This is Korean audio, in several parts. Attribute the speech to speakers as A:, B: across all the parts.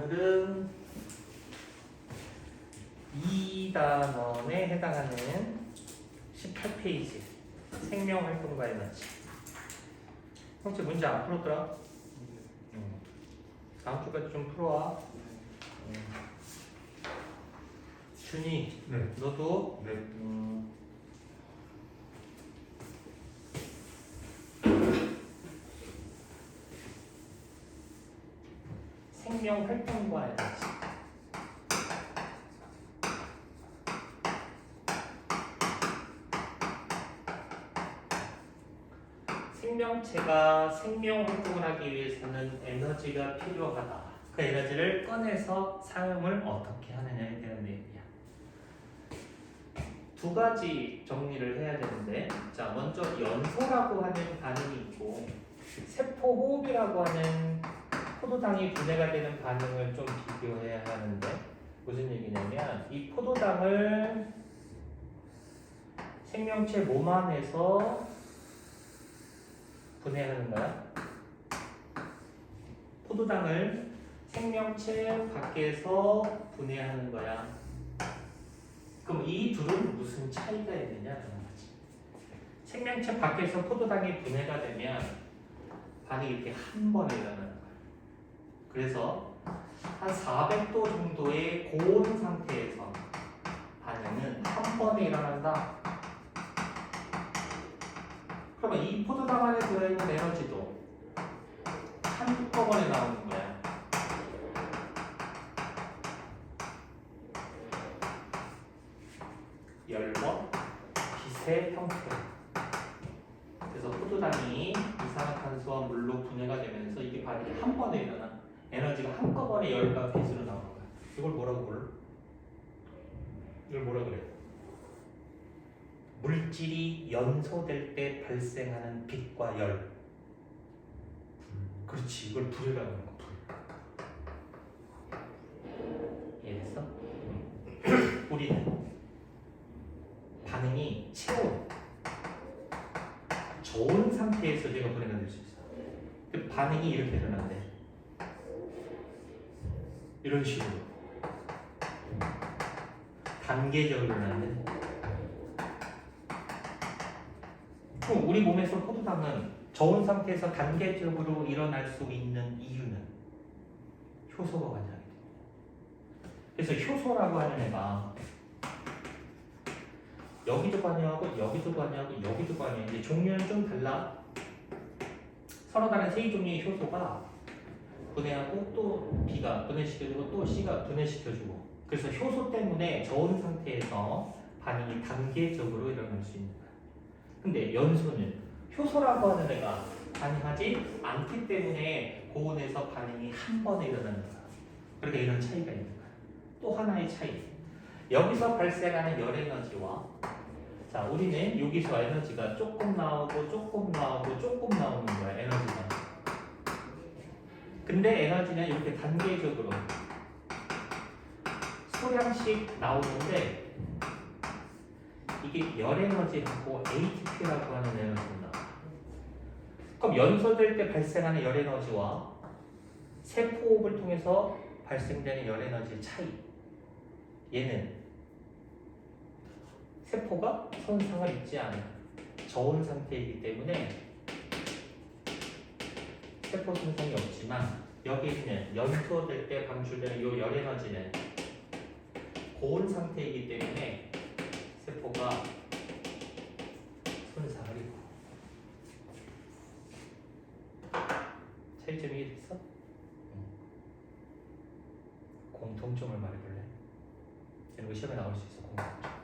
A: 오늘은 2단원에 해당하는 18페이지 생명활동과 에너지. 형제 문제 안 풀었더라? 다음 주까지 좀 풀어와. 준이,
B: 네.
A: 너도
B: 네.
A: 생명활동과 에너지. 생명체가 생명활동을 하기 위해서는 에너지가 필요하다. 그 에너지를 꺼내서 사용을 어떻게 하느냐에 대한 내용이야. 두 가지 정리를 해야 되는데, 자, 먼저 연소라고 하는 반응이 있고 세포호흡이라고 하는 포도당이 분해가 되는 반응을 좀 비교해야 하는데, 무슨 얘기냐면 이 포도당을 생명체 몸 안에서 분해하는 거야. 포도당을 생명체 밖에서 분해하는 거야. 그럼 이 둘은 무슨 차이가 있느냐는 거지. 생명체 밖에서 포도당이 분해가 되면 반응이 이렇게 한 번에 일어나는 거야. 그래서 한 400도 정도의 고온 상태에서 반응은 한 번에 일어난다. 그러면 이 포도당 안에 들어있는 에너지도 한꺼번에 나오는 거야. 열번 빛의 형태. 그래서 포도당이 이산화탄소와 물로 분해가 되면서 이게 반응이 한 번에 일어나. 에너지가 한꺼번에 열과 빛으로 나오는 거야. 이걸 뭐라고 불러? 이걸 뭐라 그래? 물질이 연소될 때 발생하는 빛과 열. 그렇지, 이걸 불이라고 하는 거야. 불. 이해됐어? 우리는 반응이 체온, 저온 상태에서 내가 분해가 될 수 있어. 그 반응이 이렇게 일어난대. 이런 식으로 단계적으로 일어나는데, 그럼 우리 몸에서 포도당은 저온 상태에서 단계적으로 일어날 수 있는 이유는 효소가 관여하게 됩니다. 그래서 효소라고 하는 애가 여기도 관여하고 여기도 관여하고 여기도 관여해. 이제 종류는 좀 달라. 서로 다른 세 종류의 효소가 분해하고 또 B가 분해시켜주고 또 C가 분해시켜주고. 그래서 효소 때문에 저온 상태에서 반응이 단계적으로 일어날 수 있는 거야. 근데 연소는 효소라고 하는 애가 반응하지 않기 때문에 고온에서 반응이 한 번에 일어나는 거야. 그러니까 이런 차이가 있는 거야. 또 하나의 차이. 여기서 발생하는 열 에너지와, 자, 우리는 여기서 에너지가 조금 나오고 조금 나오고 조금 나오는 거야, 에너지가. 근데 에너지는 이렇게 단계적으로 소량씩 나오는데, 이게 열 에너지하고 ATP라고 하는 에너지입니다. 그럼 연소될 때 발생하는 열 에너지와 세포호흡을 통해서 발생되는 열 에너지의 차이. 얘는 세포가 손상을 입지 않은 저온 상태이기 때문에 세포 손상이 없지만, 여기 있는 연소될 때 방출되는 이 열 에너지는 고온 상태이기 때문에 세포가 손상을 입고. 차이점이 이해됐어? 공통점을 말해볼래? 이런 거 시험에 나올 수 있어. 공통점.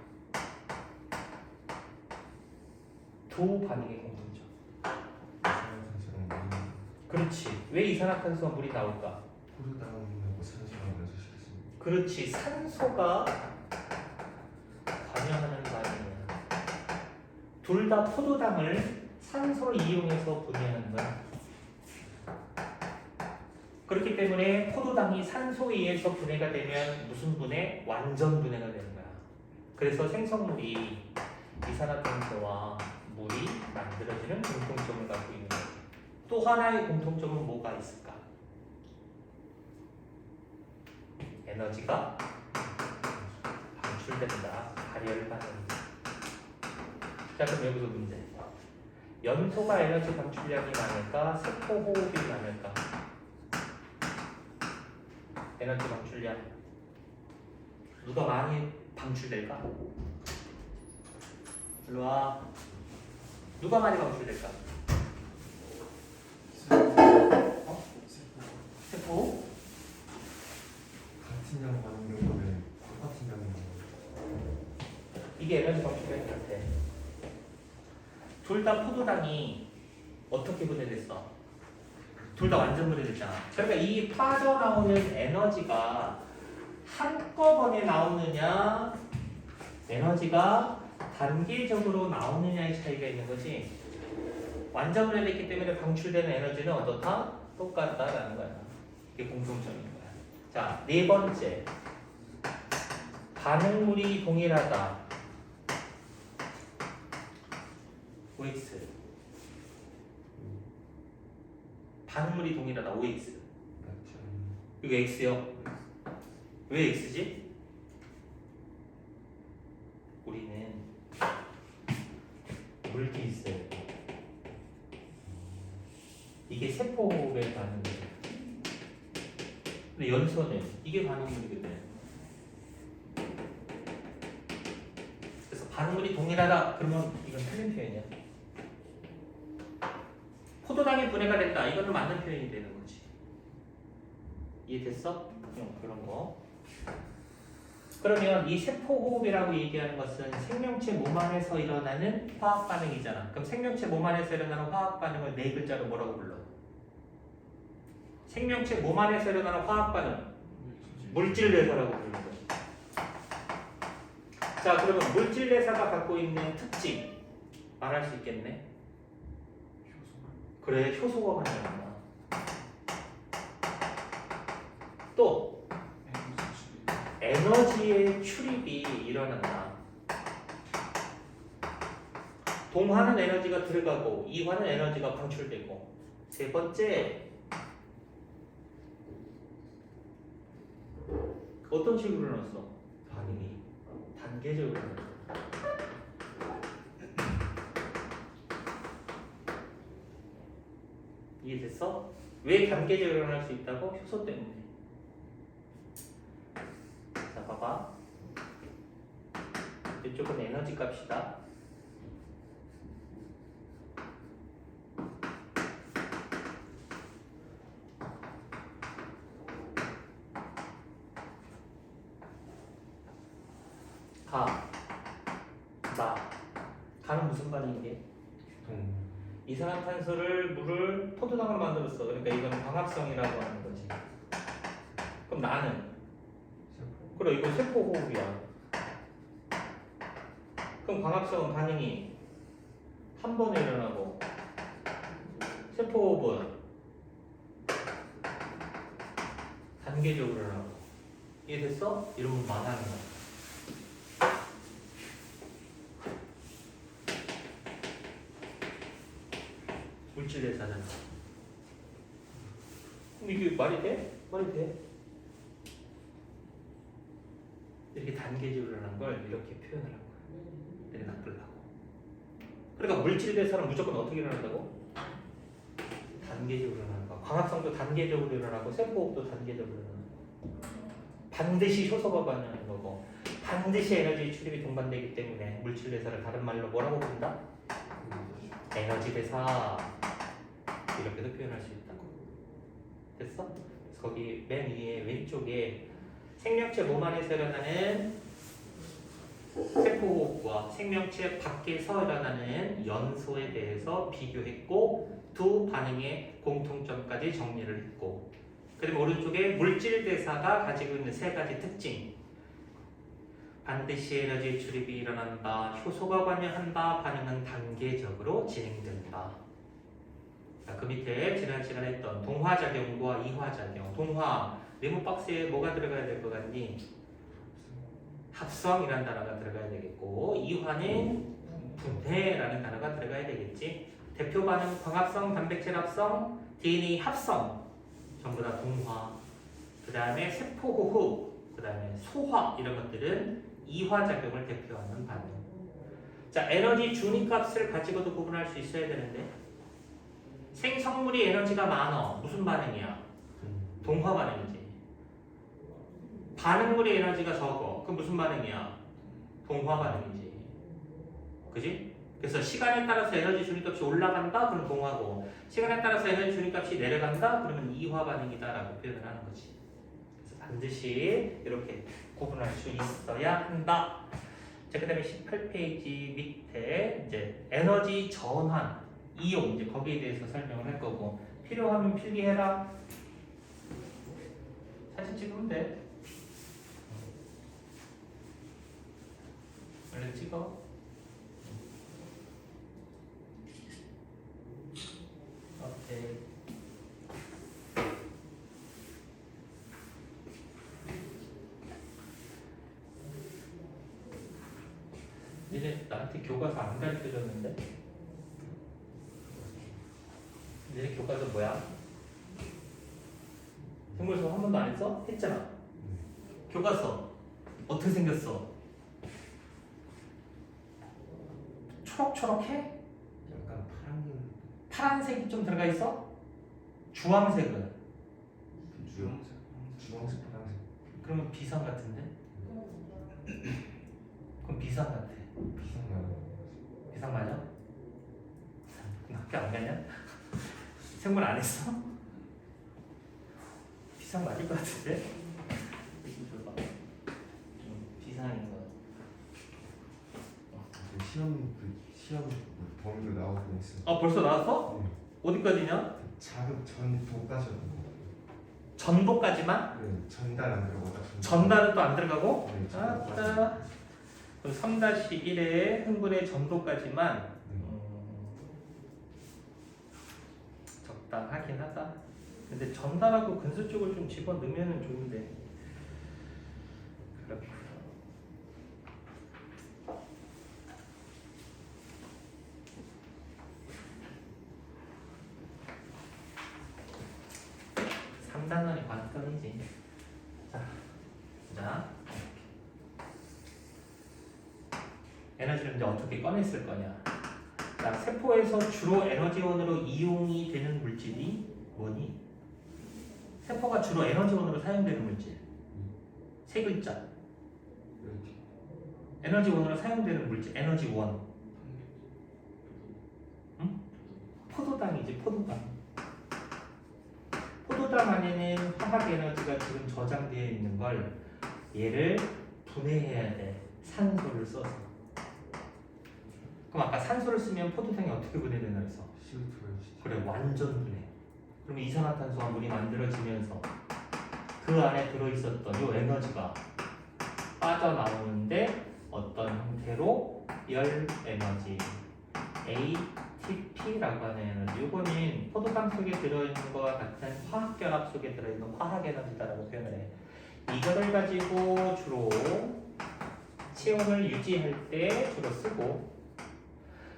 A: 두 반응의 공통점.
B: 이산화탄소랑 물이
A: 그렇지. 왜 이산화탄소와 물이 나올까?
B: 포도당하고 산소랑 연소시켰습니다.
A: 그렇지. 산소가 관여하는 반응이야. 둘 다 포도당을 산소를 이용해서 분해하는 거야. 그렇기 때문에 포도당이 산소에 의해서 분해가 되면 무슨 분해? 완전 분해가 되는 거야. 그래서 생성물이 이산화탄소와 물이 만들어지는 공통점을 갖고 있는 거야. 또 하나의 공통점은 뭐가 있을까? 에너지가 방출된다. 발열 반응. 자, 그럼 여기서 문제. 연소가 에너지 방출량이 많을까? 세포 호흡이 많을까? 에너지 방출량. 누가 많이 방출될까? 일로 와. 누가 많이 방출될까? 어? 세포?
B: 같은 양 많은 경우에 똑같은 양이 나와요.
A: 이게 에너지 방출량이 같아. 둘 다 포도당이 어떻게 분해됐어? 둘 다 완전 분해됐잖아. 그러니까 이 빠져나오는 에너지가 한꺼번에 나오느냐, 에너지가 단계적으로 나오느냐의 차이가 있는 거지. 완전 분해됐기 때문에 방출되는 에너지는 어떻다? 똑같다라는 거야. 이게 공통점인 거야. 자, 네 번째. 반응물이 동일하다. OX. 반응물이 동일하다. OX.
B: 맞죠?
A: 이거 X요. 왜 X지? 우리는 물기 있어요. 이게 세포의 반응이에요. 근데 연소는 이게 반응물이거든. 그래서 반응물이 동일하다. 그러면 이건 틀린 표현이야. 포도당이 분해가 됐다. 이거는 맞는 표현이 되는 거지. 이해됐어? 그런 거. 그러면 이 세포호흡이라고 얘기하는 것은 생명체 몸 안에서 일어나는 화학 반응이잖아. 그럼 생명체 몸 안에서 일어나는 화학 반응을 네 글자로 뭐라고 불러? 생명체 몸 안에서 일어나는 화학 반응, 물질 대사라고 부르는 거지. 자, 그러면 물질 대사가 갖고 있는 특징 말할 수 있겠네? 그래, 효소가 반응한다. 또 에너지의 출입이 일어난다. 동화는 에너지가 들어가고 이화는 에너지가 방출되고. 세 번째, 어떤 식으로 일어났어? 반응이 단계적으로 일어났어. 이해됐어? 왜 단계적으로 일어날 수 있다고? 효소 때문에. 자, 봐봐. 이쪽은 에너지 값이다. 가는 무슨 반응이게? 이산화탄소를 물을 포도당으로 만들었어. 그러니까 이거는 광합성이라고 하는 거지. 그럼 나는? 그래, 이거 세포호흡이야. 그럼 광합성은 반응이 한 번에 일어나고 세포호흡은 단계적으로 일어나고. 이해됐어? 이러면 만하는 거야. 물질 대사잖아. 그럼 이게 말이 돼? 말이 돼? 이렇게 단계적으로 일어난 걸 이렇게 표현을 한 거야. 내가 나쁘려고. 그러니까 물질 대사는 무조건 어떻게 일어난다고? 단계적으로 일어나는 거야. 광합성도 단계적으로 일어나고 세포호흡도 단계적으로 일어나는 거야. 반드시 효소가 반응하는 거고 반드시 에너지 출입이 동반되기 때문에 물질 대사를 다른 말로 뭐라고 부른다? 에너지 대사. 이렇게도 표현할 수 있다고. 됐어? 그래서 거기 맨 위에 왼쪽에 생명체 몸 안에서 일어나는 세포호흡과 생명체 밖에서 일어나는 연소에 대해서 비교했고 두 반응의 공통점까지 정리를 했고, 그리고 오른쪽에 물질 대사가 가지고 있는 세 가지 특징. 반드시 에너지 출입이 일어난다. 효소가 관여한다. 반응은 단계적으로 진행된다. 자, 그 밑에 지난 시간에 했던 동화작용과 이화작용. 동화, 네모 박스에 뭐가 들어가야 될 것 같니? 합성이라는 단어가 들어가야 되겠고, 이화는 분해라는 단어가 들어가야 되겠지. 대표 반응 광합성, 단백질 합성, DNA 합성 전부 다 동화. 그 다음에 세포호흡, 그 다음에 소화 이런 것들은 이화작용을 대표하는 반응. 자, 에너지 준위값을 가지고도 구분할 수 있어야 되는데 생성물이 에너지가 많어. 무슨 반응이야? 동화 반응이지. 반응물이 에너지가 적어. 그럼 무슨 반응이야? 동화 반응이지. 그지? 그래서 시간에 따라서 에너지 준위값이 올라간다? 그럼 동화고, 시간에 따라서 에너지 준위값이 내려간다? 그러면 이화 반응이다라고 표현을 하는 거지. 그래서 반드시 이렇게 구분할 수 있어야 한다. 자, 그 다음에 18페이지 밑에 이제 에너지 전환, 이용, 이제 거기에 대해서 설명을 할 거고, 필요하면 필기해라. 사진 찍으면 돼. 얼른 찍어. 오케이. 니네 나한테 교과서 안 가르쳐줬는데? 니네 교과서 뭐야? 생물 수업 한 번도 안 했어? 했잖아. 교과서 어떻게 생겼어? 초록초록해?
B: 약간
A: 파란색이 좀 들어가 있어? 주황색은?
B: 주황색 파란색.
A: 그러면 비상 같은데? 그럼 비상 같아.
B: 비상나는.
A: 비상 맞아? 너 학교 안 가냐? 생물 안 했어? 비상 맞을 것 같은데? 이거 줘봐. 비상인 거.
B: 시험 범위도 나오고 있어.
A: 벌써 나왔어?
B: 네.
A: 어디까지냐?
B: 자극 전도까지였던 거.
A: 전도까지만?
B: 네, 전달 안 들어가다.
A: 전달은 또 안 들어가고?
B: 네, 전도까지.
A: 알았다. 그럼 3-1의 흥분의 전도까지만
B: 네.
A: 적당하긴 하다. 근데 전달하고 근수 쪽을 좀 집어넣으면 좋은데. 그렇구나. 단원이 관건이지. 자, 에너지를 이제 어떻게 꺼냈을 거냐. 자, 세포에서 주로 에너지원으로 이용이 되는 물질이 뭐니? 세포가 주로 에너지원으로 사용되는 물질. 세 글자. 에너지원으로 사용되는 물질. 에너지원. 응? 포도당이지, 포도당. 포도당 안에는 화학 에너지가 지금 저장되어 있는 걸 얘를 분해해야 돼. 산소를 써서. 그럼 아까 산소를 쓰면 포도당이 어떻게 분해되나 그래서? 그래, 완전 분해. 그러면 이산화탄소와 물이 만들어지면서 그 안에 들어있었던 이 에너지가 빠져나오는데 어떤 형태로? 열 에너지, ATP라고 하는 에너지. 이거는 포도당 속에 들어있는 것과 같은 화학결합 속에 들어있는 화학에너지다라고 표현을 해. 이거를 가지고 주로 체온을 유지할 때 주로 쓰고,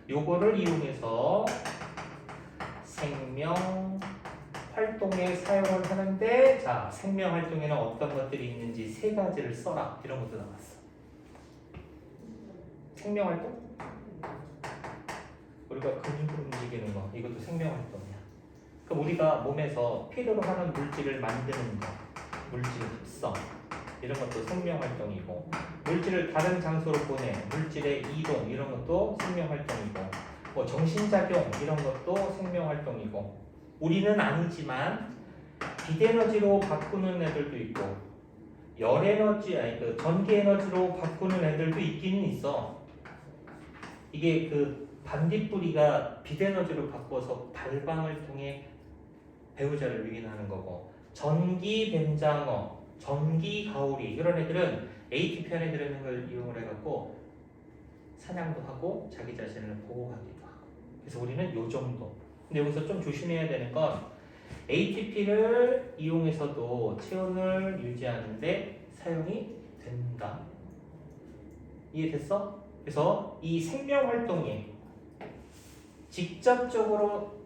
A: 요거를 이용해서 생명 활동에 사용을 하는데, 자, 생명 활동에는 어떤 것들이 있는지 세 가지를 써라. 이런 것도 나왔어. 생명 활동? 우리가 근육으로 움직이는 거, 이것도 생명 활동이야. 그럼 우리가 몸에서 필요로 하는 물질을 만드는 거, 물질 흡성, 이런 것도 생명 활동이고, 물질을 다른 장소로 보내, 물질의 이동, 이런 것도 생명 활동이고, 뭐 정신작용, 이런 것도 생명 활동이고, 우리는 아니지만 빛에너지로 바꾸는 애들도 있고, 열에너지, 그 전기에너지로 바꾸는 애들도 있기는 있어. 이게 그 반딧불이가 빛에너지로 바꿔서 발광을 통해 배우자를 유인하는 거고, 전기 뱀장어, 전기 가오리, 이런 애들은 ATP 안에 들어있는 걸 이용을 해갖고 사냥도 하고 자기 자신을 보호하기도 하고. 그래서 우리는 요 정도. 근데 여기서 좀 조심해야 되는 건 ATP를 이용해서도 체온을 유지하는데 사용이 된다. 이해됐어? 그래서 이 생명 활동에 직접적으로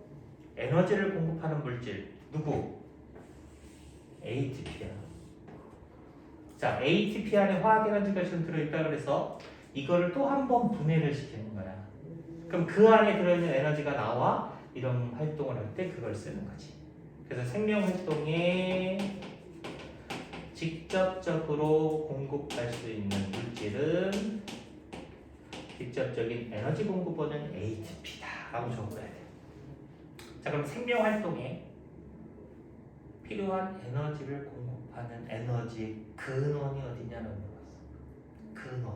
A: 에너지를 공급하는 물질 누구? ATP야. 자, ATP 안에 화학 에너지가 지금 들어있다 그래서 이거를 또 한 번 분해를 시키는 거야. 그럼 그 안에 들어있는 에너지가 나와 이런 활동을 할 때 그걸 쓰는 거지. 그래서 생명 활동에 직접적으로 공급할 수 있는 물질은 직접적인 에너지 공급원은 ATP다라고 적어야 돼. 자, 그럼 생명 활동에 필요한 에너지를 공급하는 에너지 근원이 어디냐는 물어봤어. 근원.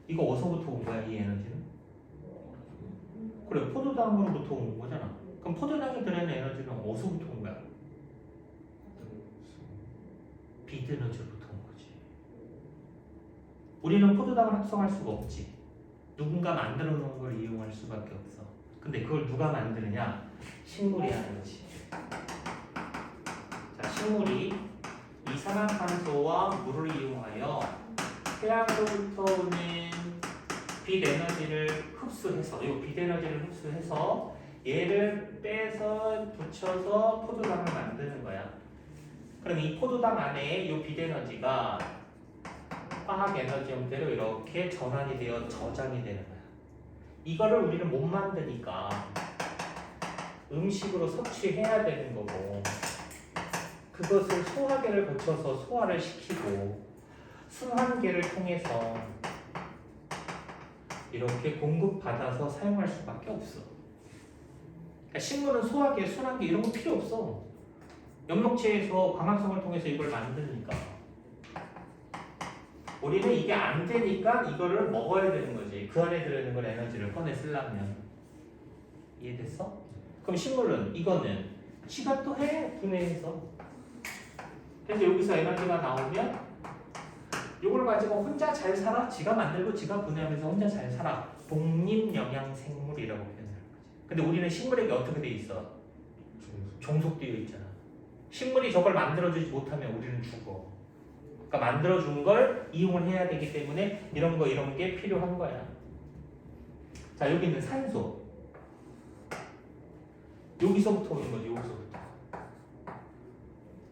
A: 이거 어디서부터 온 거야, 이 에너지는? 그래, 포도당으로부터 온 거잖아. 그럼 포도당에 들어있는 에너지는 어디서부터 온 거야? 비드에너지로부터 온 거지. 우리는 포도당을 합성할 수가 없지. 누군가 만들어 놓은 걸 이용할 수밖에 없어. 근데 그걸 누가 만드느냐? 식물이 하는 거지. 자, 식물이 이산화탄소와 물을 이용하여 태양으로부터 오는 빛 에너지를 흡수해서, 이 빛 에너지를 흡수해서 얘를 빼서 붙여서 포도당을 만드는 거야. 그럼 이 포도당 안에 이 빛 에너지가 화학 에너지 형태로 이렇게 전환이 되어 저장이 되는 거야. 이거를 우리는 못 만드니까 음식으로 섭취해야 되는 거고, 그것을 소화계를 거쳐서 소화를 시키고 순환계를 통해서 이렇게 공급받아서 사용할 수밖에 없어. 그러니까 식물은 소화계, 순환계 이런 거 필요 없어. 엽록체에서 광합성을 통해서 이걸 만드니까. 우리는 이게 안 되니까 이거를 먹어야 되는 거지. 그 안에 들어있는 걸 에너지를 꺼내 쓰려면. 이해됐어? 그럼 식물은 이거는 지가 또 해, 분해해서. 그래서 여기서 에너지가 나오면 이걸 가지고 혼자 잘 살아? 지가 만들고 지가 분해하면서 혼자 잘 살아. 독립영양생물이라고 표현하는 거지. 근데 우리는 식물에게 어떻게 돼 있어? 종속되어 있잖아. 식물이 저걸 만들어주지 못하면 우리는 죽어. 그러니까 만들어준 걸 이용을 해야 되기 때문에 이런 게 필요한 거야. 자, 여기는 산소. 여기서부터 오는 거지, 여기서부터.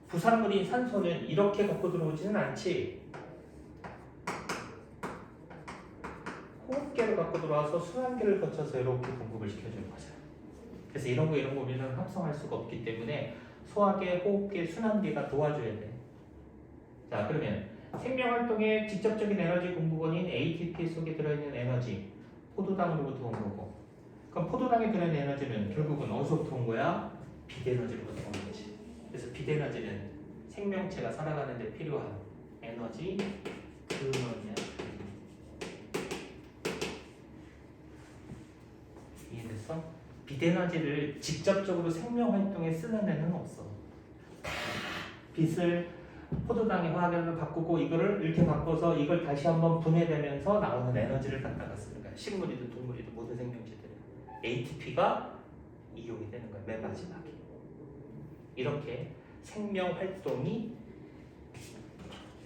A: 부산물인 산소는 이렇게 갖고 들어오지는 않지. 호흡계를 갖고 들어와서 순환계를 거쳐서 이렇게 공급을 시켜주는 거죠. 그래서 이런 거 우리는 합성할 수가 없기 때문에 소화계, 호흡계, 순환계가 도와줘야 돼. 자, 그러면 생명활동의 직접적인 에너지 공급원인 ATP 속에 들어있는 에너지, 포도당으로부터 온 거고, 그럼 포도당에 들어있는 에너지는 결국은 어디서부터 온 거야? 빛에너지로부터 온 거지. 그래서 빛에너지는 생명체가 살아가는 데 필요한 에너지 근원이야. 이해됐어? 빛에너지를 직접적으로 생명활동에 쓰는 애는 없어. 다 빛을 포도당의 화학연을 바꾸고 이거를 이렇게 바꿔서 이걸 다시 한번 분해되면서 나오는 에너지를 갖다가 쓰는 거야. 식물이든 동물이든 모든 생명체들은 ATP가 이용이 되는 거야. 맨 마지막에. 이렇게 생명 활동이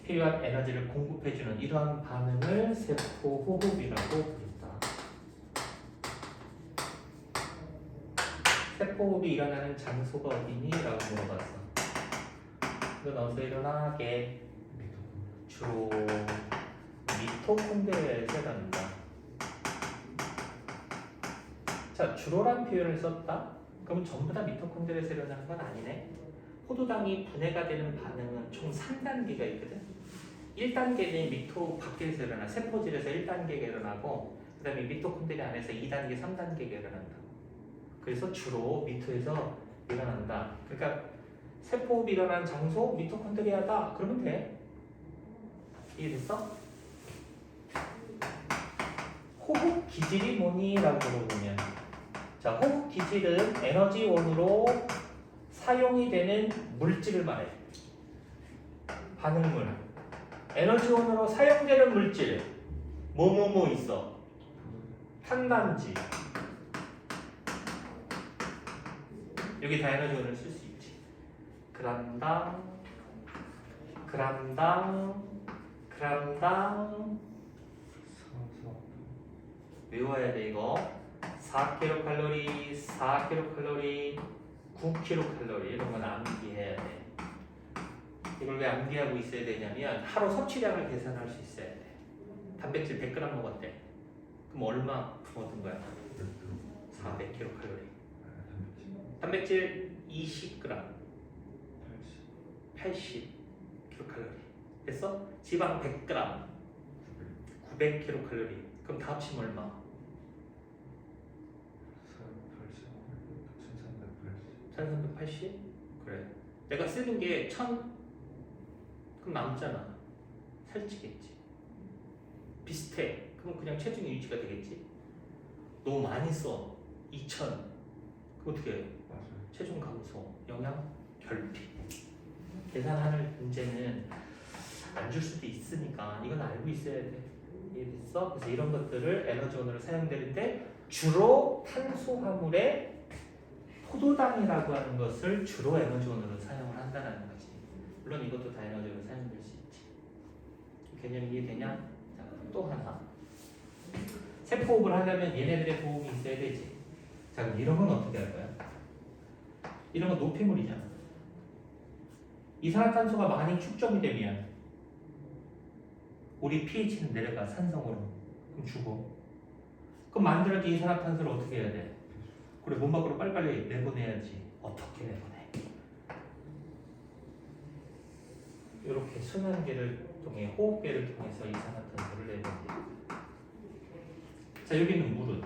A: 필요한 에너지를 공급해주는 이러한 반응을 세포 호흡이라고 부른다. 세포 호흡이 일어나는 장소가 어디니? 라고 물어봤어. 이거 넣어서 일어나게 주로 미토콘드리아에서 일어난다. 자, 주로란 표현을 썼다? 그럼 전부 다 미토콘드리아에서 일어나는 건 아니네. 포도당이 분해가 되는 반응은 총 3단계가 있거든. 1단계는 미토 밖에서 일어나, 세포질에서 1단계가 일어나고, 그 다음에 미토콘드리아 안에서 2단계, 3단계가 일어난다. 그래서 주로 미토에서 일어난다. 그러니까 세포호흡이 일어나는 장소, 미토콘드리아다. 그러면 돼. 이해됐어? 호흡 기질이 뭐니? 라고 물어보면, 자, 호흡 기질은 에너지원으로 사용이 되는 물질을 말해. 반응물. 에너지원으로 사용되는 물질. 뭐뭐뭐 있어? 탄단지. 여기 다 에너지원을 쓸 수 있지. 그람당, 그람당, 그람당. 외워야 돼 이거. 4kcal, 4kcal, 9kcal 이런 건 암기해야 돼. 이걸 왜 암기하고 있어야 되냐면 하루 섭취량을 계산할 수 있어야 돼. 단백질 100g 먹었대. 그럼 얼마 얻은 거야? 400kcal. 단백질 20g, 80kcal. 됐어? 지방 100g, 900kcal. 그럼 다 합치면 얼마? 1380? 그래. 내가 쓰는 게 1000? 그럼 남잖아. 살찌겠지. 비슷해. 그럼 그냥 체중 유지가 되겠지. 너무 많이 써. 2000. 그럼 어떻게 해? 체중 감소, 영양 결핍. 계산하는 문제는 안 줄 수도 있으니까 이건 알고 있어야 돼. 이해됐어? 그래서 이런 것들을 에너지원으로 사용되는데 주로 탄수화물의 포도당이라고 하는 것을 주로 에너지원으로 사용을 한다는 거지. 물론 이것도 다 에너지원으로 사용될 수 있지. 개념 이해되냐? 자, 또 하나. 세포호흡을 하려면 얘네들의 호흡이 있어야 되지. 자, 그럼 이런 건 어떻게 할 거야? 이런 건 노폐물이잖아. 이산화탄소가 많이 축적이 되면 우리 pH는 내려가. 산성으로. 그럼 죽어. 그럼 만들어진 이산화탄소를 어떻게 해야 돼? 그래, 몸 밖으로 빨리빨리 내보내야지. 어떻게 내보내? 이렇게 순환계를 통해, 호흡계를 통해서 이산화탄소를 내보내. 자, 여기는 물은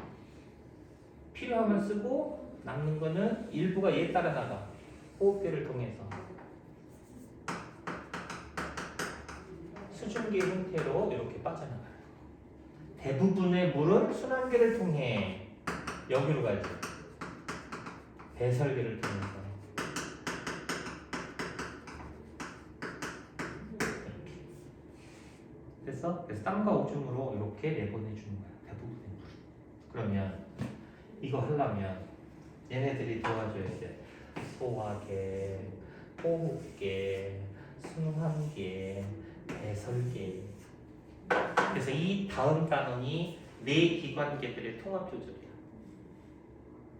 A: 필요하면 쓰고 남는 거는 일부가 얘 따라 나가. 호흡계를 통해서 수증기 형태로 이렇게 빠져나가요. 대부분의 물은 순환계를 통해 여기로 가지. 배설계를 통해서 이렇게. 됐어? 그래서 땀과 오줌으로 이렇게 내보내주는 거야. 대부분의 물. 그러면 이거 하려면 얘네들이 도와줘야 돼. 소화계, 호흡계, 순환계, 배설계. 그래서 이 다음 단원이 네 기관계들의 통합 조절이야.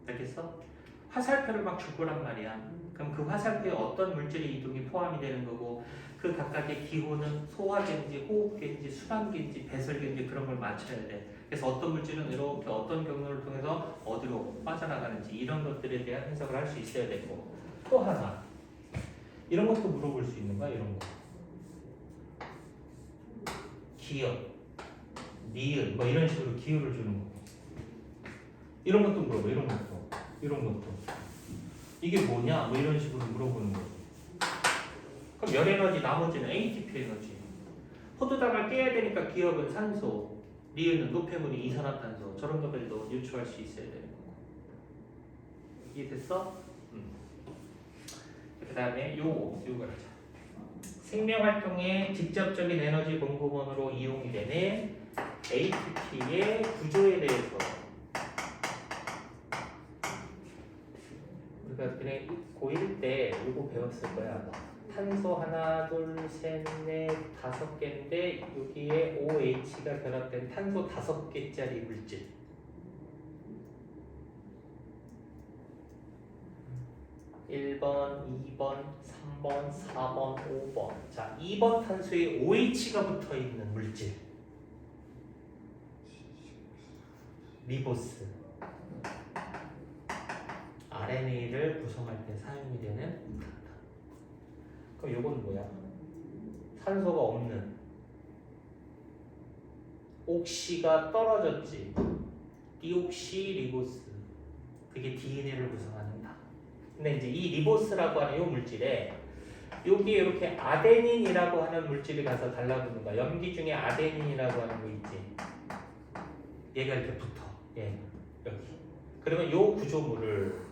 A: 알겠어? 화살표를 막 줄 거란 말이야. 그럼 그 화살표에 어떤 물질의 이동이 포함이 되는 거고 그 각각의 기호는 소화계인지 호흡계인지 순환계인지 배설계인지 그런 걸 맞춰야 돼. 그래서 어떤 물질은 이렇게 어떤 경로를 통해서 어디로 빠져나가는지 이런 것들에 대한 해석을 할 수 있어야 되고 또 하나 이런 것도 물어볼 수 있는 거야. 이런 거 기역, 니은 뭐 이런 식으로 기호를 주는 거 이런 것도 물어봐. 이런 것도 이게 뭐냐 뭐 이런 식으로 물어보는 거지. 그럼 열 에너지 나머지는 ATP 에너지. 포도당을 깨야 되니까 기역은 산소, 니은은 노폐물이 이산화탄소 저런 것들도 유추할 수 있어야 되는 거고. 이해됐어? 그 다음에 요거 하자. 생명활동의 직접적인 에너지 공급원으로 이용이 되는 ATP의 구조에 대해서 우리가 그냥 고1 때 이거 배웠을 거야. 탄소 하나, 둘, 셋, 넷, 5개인데 여기에 OH가 결합된 탄소 5개짜리 물질. (1번) (2번) (3번) (4번) (5번) 자, 2번 탄소에 OH가 붙어있는 물질 리보스. RNA를 구성할 때 사용이 되는 탄. 그럼 요건 뭐야? 산소가 없는 옥시가 떨어졌지. 디옥시리보스. 그게 DNA를 구성하는 다. 근데 이제 이 리보스라고 하는 이 물질에 여기에 이렇게 아데닌이라고 하는 물질이 가서 달라붙는 거야. 염기 중에 아데닌이라고 하는 거 있지. 얘가 이렇게 붙어. 얘 여기. 그러면 요 구조물을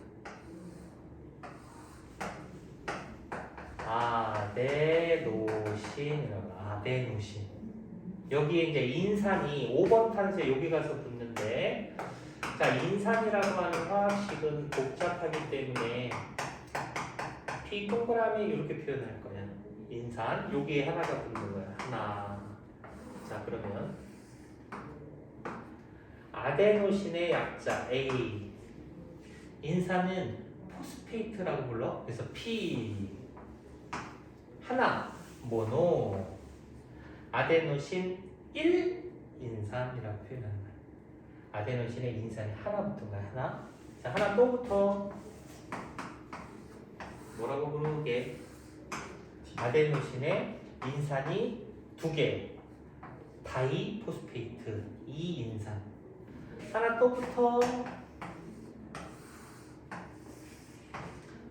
A: 아데노신이라고. 아데노신. 여기에 이제 인산이 5번 탄소에 여기 가서 붙는데, 자, 인산이라고 하는 화학식은 복잡하기 때문에 P 동그라미 이렇게 표현할 거야. 인산 여기에 하나가 붙는 거야. 하나. 자, 그러면 아데노신의 약자 A. 인산은 포스페이트라고 불러. 그래서 P 하나. 모노 아데노신 1인산이라고 표현하는 거야. 아데노신에 인산이 하나 붙은 거야. 하나. 자, 하나 또 붙어. 뭐라고 부르게? 아데노신에 인산이 2개. 다이포스페이트 2인산. 하나 또 붙어.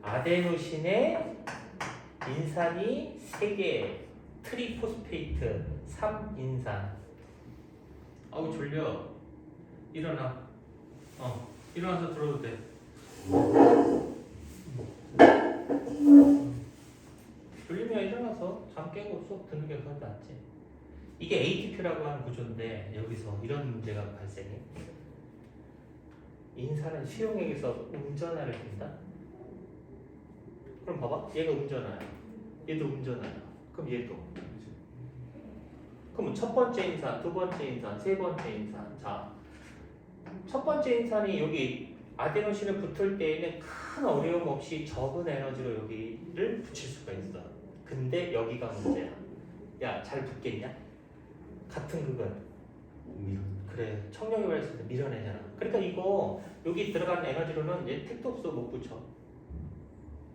A: 아데노신에 인산이 3개. 트리포스페이트 3인산. 아우 졸려. 일어나. 일어나서 들어도 돼. 졸리면 일어나서 잠 깨고 수업 듣는 게 더 낫지. 이게 ATP라고 하는 구조인데 여기서 이런 문제가 발생해. 인산은 수용액에서 음전하를 띈다. 그럼 봐봐. 얘가 음전하야. 얘도 음전하야. 그럼 얘도. 그럼 첫 번째 인산, 두 번째 인산, 세 번째 인산. 자, 첫 번째 인산이 여기 아데노신에 붙을 때에는 큰 어려움 없이 적은 에너지로 여기를 붙일 수가 있어. 근데 여기가 문제야. 야, 잘 붙겠냐? 같은 극은. 그래, 청력이 발생해서 밀어내잖아. 그러니까 이거 여기 들어가는 에너지로는 얘 택도 없어 못 붙여.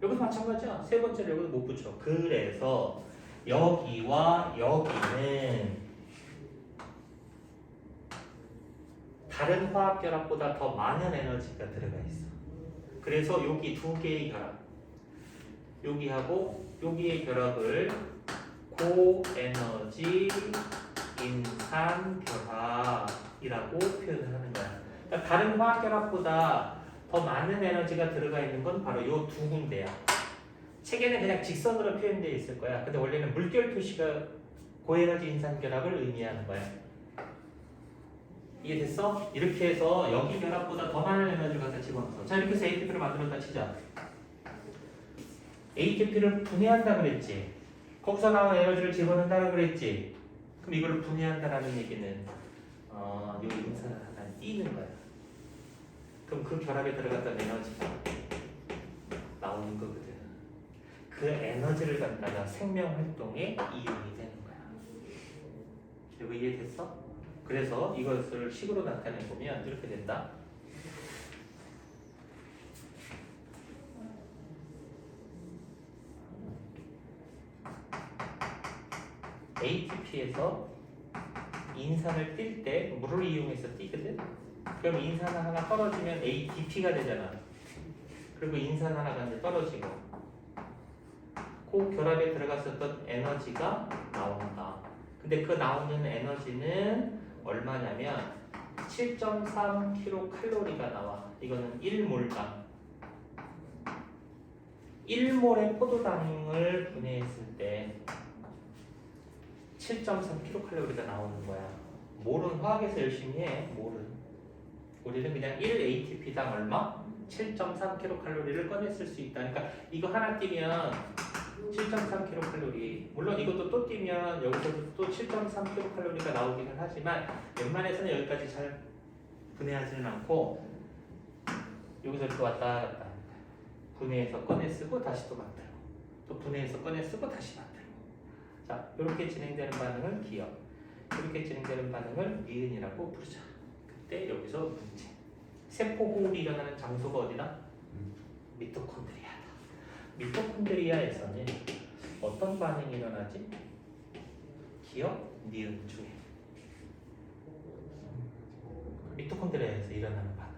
A: 여기도 마찬가지야. 세 번째로 여기도 못 붙여. 그래서 여기와 여기는 다른 화학 결합보다 더 많은 에너지가 들어가 있어. 그래서 여기 2개의 결합, 여기하고 여기의 결합을 고에너지 인산 결합이라고 표현을 하는 거야. 그러니까 다른 화학 결합보다 더 많은 에너지가 들어가 있는 건 바로 이 2군데야. 책에는 그냥 직선으로 표현되어 있을 거야. 근데 원래는 물결 표시가 고에너지 인산 결합을 의미하는 거야. 이해됐어? 이렇게 해서 여기 결합보다 더 많은 에너지를 갖다 집어넣어서, 자, 이렇게 해서 ATP를 만들었다 치자. ATP를 분해한다 그랬지. 거기서 나온 에너지를 집어넣는다고 그랬지. 그럼 이걸 분해한다라는 얘기는 요 인산을 하나 띄는 거야. 그럼 그 결합에 들어갔던 에너지가 나오는 거거든. 그 에너지를 갖다가 생명 활동에 이용이 되는 거야. 이거 이해됐어? 그래서 이것을 식으로 나타내 보면 이렇게 된다. ATP에서 인산을 띨 때 물을 이용해서 띄거든. 그럼 인산 하나 떨어지면 ADP가 되잖아. 그리고 인산 하나가 이제 떨어지고 그 결합에 들어갔었던 에너지가 나온다. 근데 그 나오는 에너지는 얼마냐면 7.3kcal가 나와. 이거는 1몰당. 1몰의 포도당을 분해했을 때 7.3kcal가 나오는 거야. 몰은 화학에서 열심히 해. 몰은. 우리는 그냥 1ATP당 얼마? 7.3kcal를 꺼냈을 수 있다. 그러니까 이거 하나 띄면 7.3kcal. 물론 이것도 또 띄면 여기서도 또 7.3kcal가 나오기는 하지만 웬만해서는 여기까지 잘 분해하지는 않고 여기서 이렇게 왔다 갔다 분해해서 꺼내 쓰고 다시 또 만들고 또 분해해서 꺼내 쓰고 다시 만들고. 자, 이렇게 진행되는 반응을 기억, 이렇게 진행되는 반응을 니은이라고 부르자. 그때 여기서 문제. 세포 호흡이 일어나는 장소가 어디다? 미토콘드리아다. 미토콘드리아에서는 어떤 반응이 일어나지? 기억, 니은 중에 미토콘드리아에서 일어나는 반응.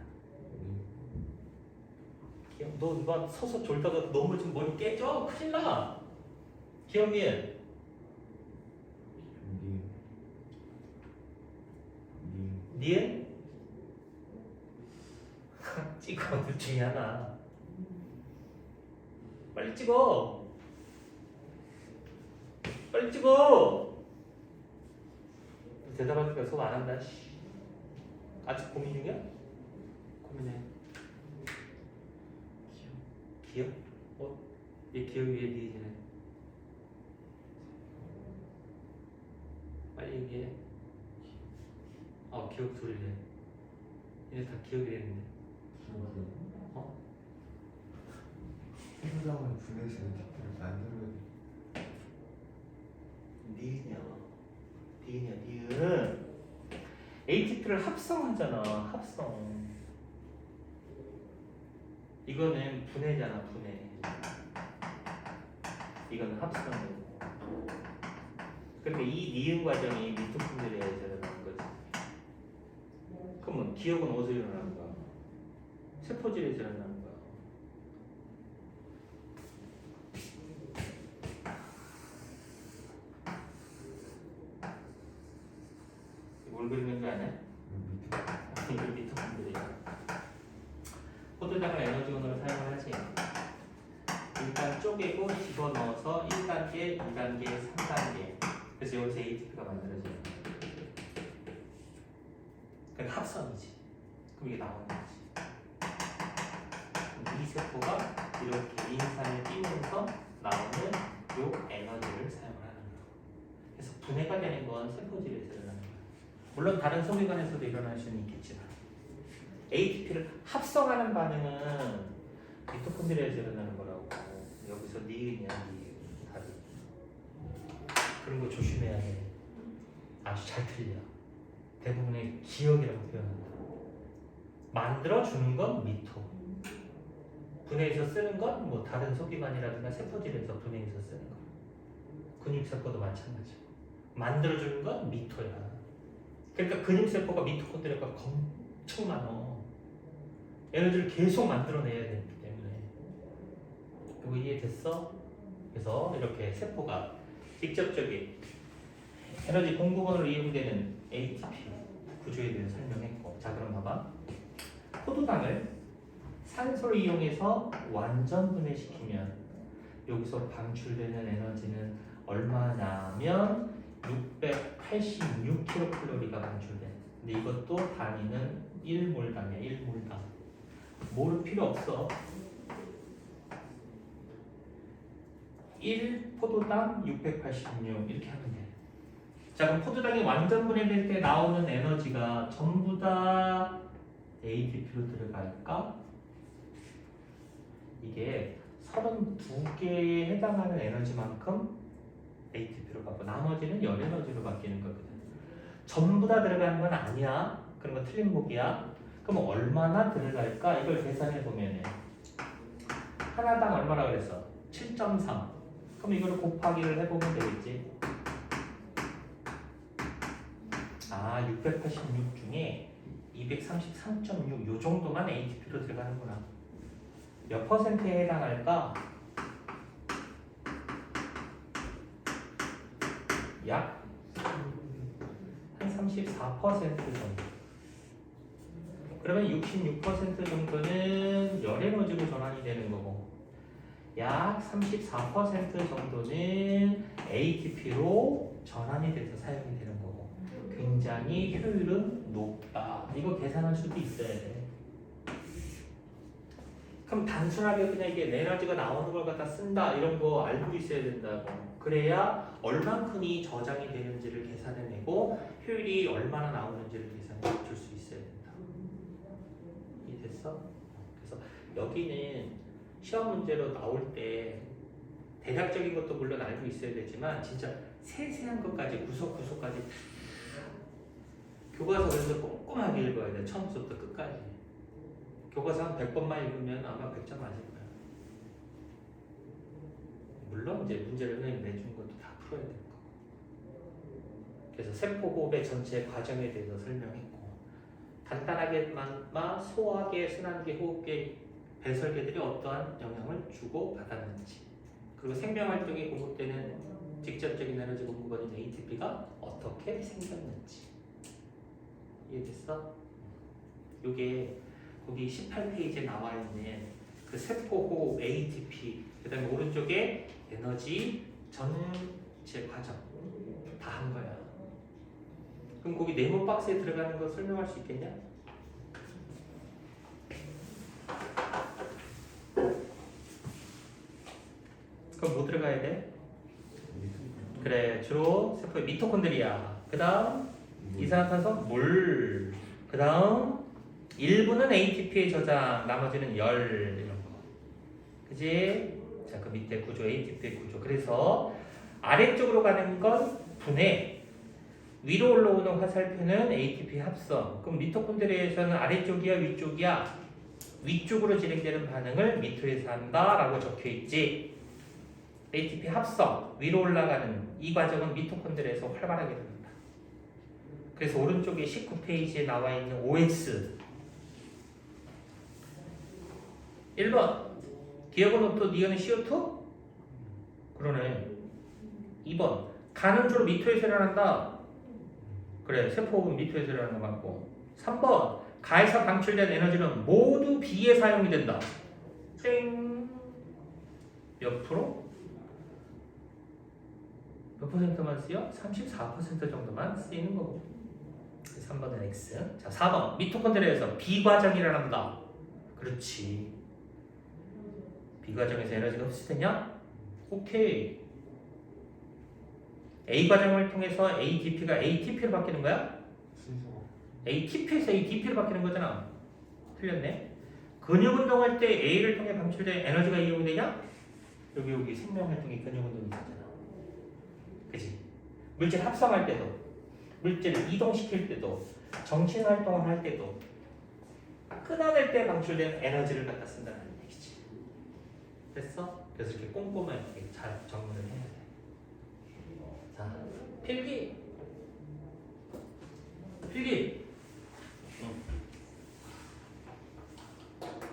A: 기억, 너 서서 졸다가 넘어지면 머리 깨져? 큰일 나. 기억, 니은. 니은? 찍어. 둘 중에 하나. 빨리 찍어. 빨리 찍어. 대답하니까 수업 안 한다. 아직 고민 중이야? 고민해. 기억? 얘 기억이 왜 니은이네. 빨리 얘기해. 기억 둘이래. 얘네 다 기억이랬는데.
B: 포도당을 분해해서 ATP를 만들어야 돼.
A: 니은은 ATP를 합성하잖아. 합성. 이거는 분해잖아. 분해. 이거는 합성이고. 근데 이 니은 과정이 미토콘드리아에서 일어나는 거지. 그러면 기억은 어디서 일어나는 거야? 세포질에서 일어나는 거야. 뭘 그리는 거 아니야? 이걸 미토콘드리아. 포도당을 에너지원으로 사용을 하지. 일단 쪼개고 집어넣어서 1단계, 2단계, 3단계. 그래서 여기서 ATP가 만들어져요. 그러니까 합성이지. 그럼 이게 나오는 거지. 이 세포가 이렇게 인산을 띄면서 나오는 요 에너지를 사용을 하는 거예요. 그래서 분해가 되는 건 세포질에서 일어나는 거예요. 물론 다른 소비관에서도 일어날 수는 있겠지만 ATP를 합성하는 반응은 미토콘드리아에서 일어나는 거라고. 여기서 니은이야, 니은. 답이. 그런 거 조심해야 해. 아주 잘 틀려. 대부분의 기억이라고 표현한다. 만들어주는 건 미토. 분해해서 쓰는 건 뭐 다른 소기관이라든가 세포질에서 분해해서 쓰는 거. 근육세포도 마찬가지고. 만들어주는 건 미토야. 그러니까 근육세포가 미토콘드리아가 엄청 많아. 에너지를 계속 만들어내야 되기 때문에. 이거 이해됐어? 그래서 이렇게 세포가 직접적인 에너지 공급원으로 이용되는 ATP 구조에 대해서 설명했고, 자 그럼 봐봐. 포도당을 산소를 이용해서 완전 분해시키면 여기서 방출되는 에너지는 얼마냐면 686kcal가 방출돼. 근데 이것도 단위는 1몰당이야. 1몰당. 모를 필요 없어. 1포도당 686 이렇게 하면 돼. 자 그럼 포도당이 완전 분해될 때 나오는 에너지가 전부 다 ATP로 들어갈까? 이게 32개에 해당하는 에너지만큼 ATP로 가고 나머지는 열 에너지로 바뀌는 거거든. 전부 다 들어가는 건 아니야. 그런 거 틀린 보기야. 그럼 얼마나 들어갈까? 이걸 계산해 보면은 하나당 얼마나 그랬어? 7.3. 그럼 이걸 곱하기를 해보면 되겠지. 아, 686 중에 233.6 요 정도만 ATP로 들어가는구나. 몇 퍼센트에 해당할까? 약 한 34% 정도. 그러면 66% 정도는 열 에너지로 전환이 되는 거고, 약 34% 정도는 ATP로 전환이 돼서 사용이 되는 거고, 굉장히 효율은 높다. 이거 계산할 수도 있어야 돼. 그럼 단순하게 그냥 이게 에너지가 나오는 걸 갖다 쓴다 이런 거 알고 있어야 된다고. 그래야 얼만큼이 저장이 되는지를 계산해내고 효율이 얼마나 나오는지를 계산해 줄 수 있어야 된다. 이해됐어? 그래서 여기는 시험 문제로 나올 때 대략적인 것도 물론 알고 있어야 되지만 진짜 세세한 것까지 구석구석까지 교과서 그래서 꼼꼼하게 읽어야 돼. 처음부터 끝까지. 교과서 한 100번만 읽으면 아마 100점 맞을 거야. 물론 이제 문제를 선생님이 내준 것도 다 풀어야 될 거고. 그래서 세포호흡의 전체 과정에 대해서 설명했고, 간단하게만 소화계, 순환계, 호흡계, 배설계들이 어떠한 영향을 주고 받았는지, 그리고 생명활동에 공급되는 직접적인 에너지 공급원인 ATP가 어떻게 생겼는지. 이해됐어? 이게 거기 18페이지에 나와 있는 그 세포호흡 ATP, 그 다음에 오른쪽에 에너지 전체 과정 다 한 거야. 그럼 거기 네모 박스에 들어가는 거 설명할 수 있겠냐? 그럼 뭐 들어가야 돼? 그래, 주로 세포의 미토콘드리아, 그 다음 이산화탄소, 물, 그 다음 일부는 ATP의 저장, 나머지는 열 이런 거. 그지? 자, 그 밑에 구조 ATP의 구조. 그래서 아래쪽으로 가는 건 분해, 위로 올라오는 화살표는 ATP 합성. 그럼 미토콘드리아에서는 아래쪽이야 위쪽이야? 위쪽으로 진행되는 반응을 미토에서 한다라고 적혀있지. ATP 합성, 위로 올라가는 이 과정은 미토콘드리아에서 활발하게 됩니다. 그래서 오른쪽에 19페이지에 나와 있는 OX 1번 디오고노토 니온은 CO2? 그러네. 2번 가는 줄 미토에서 일어난다. 그래, 세포호흡은 미토에서 일어나는 것 같고. 3번 가에서 방출된 에너지는 모두 B에 사용이 된다. 땡. 몇 프로? 몇 퍼센트만 쓰여? 34% 정도만 쓰이는 거고. 3번은 X. 자, 4번 미토콘드리아에서 B 과정이 일어난다. 그렇지. B 과정에서 에너지가 흡수되냐? 오케이. A 과정을 통해서 ADP가 ATP로 바뀌는 거야?
B: 순서.
A: ATP에서 ADP로 바뀌는 거잖아. 틀렸네. 근육 운동할 때 A를 통해 방출된 에너지가 이용이 되냐? 여기 생명 활동이 근육 운동이 있잖아. 그치? 물질 합성할 때도, 물질을 이동시킬 때도, 정신 활동을 할 때도 끊어낼 때 방출된 에너지를 갖다 쓴다는 얘기지. 됐어? 그래서 이렇게 꼼꼼하게 잘 정리를 해야 돼. 자, 필기.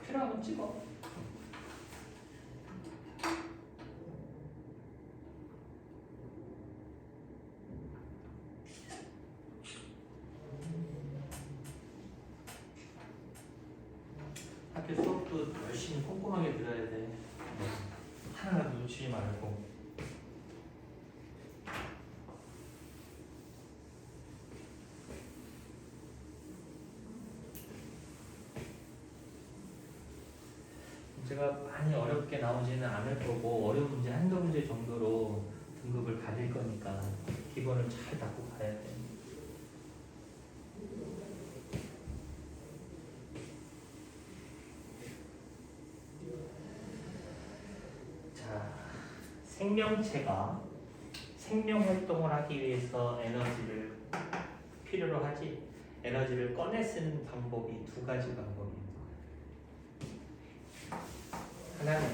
A: 필요하면 찍어. 학교 수업도 열심히 꼼꼼하게 들어야 돼. 하나라도 놓치지 말고. 문제가 많이 어렵게 나오지는 않을 거고 어려운 문제 한두 문제 정도로 등급을 가릴 거니까 기본을 잘 닦고 가야 돼. 자, 생명체가 생명 활동을 하기 위해서 에너지를 필요로 하지. 에너지를 꺼내 쓰는 방법이 두 가지 방법입니다. 하나는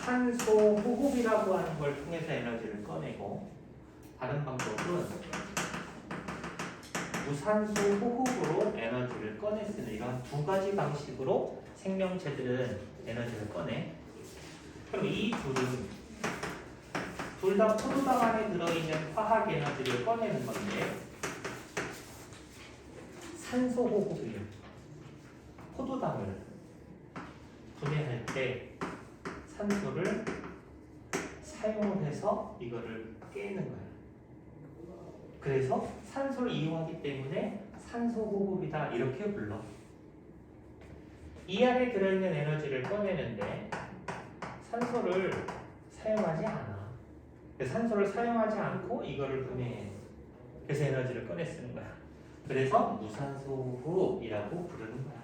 A: 산소 호흡이라고 하는 걸 통해서 에너지를 꺼내고, 다른 방법은 무산소 호흡으로 에너지를 꺼내 쓰는 이런 두 가지 방식으로 생명체들은 에너지를 꺼내. 그럼 이 둘은 둘 다 포도당 안에 들어있는 화학 에너지를 꺼내는 건데, 산소 호흡이요. 포도당을 분해할 때 산소를 사용을 해서 이거를 깨는 거야. 그래서 산소를 이용하기 때문에 산소 호흡이다 이렇게 불러. 이 안에 들어있는 에너지를 꺼내는데 산소를 사용하지 않아. 산소를 사용하지 않고 이거를 분해해. 그래서 에너지를 꺼내 쓰는 거야. 그래서 무산소 호흡이라고 부르는 거야.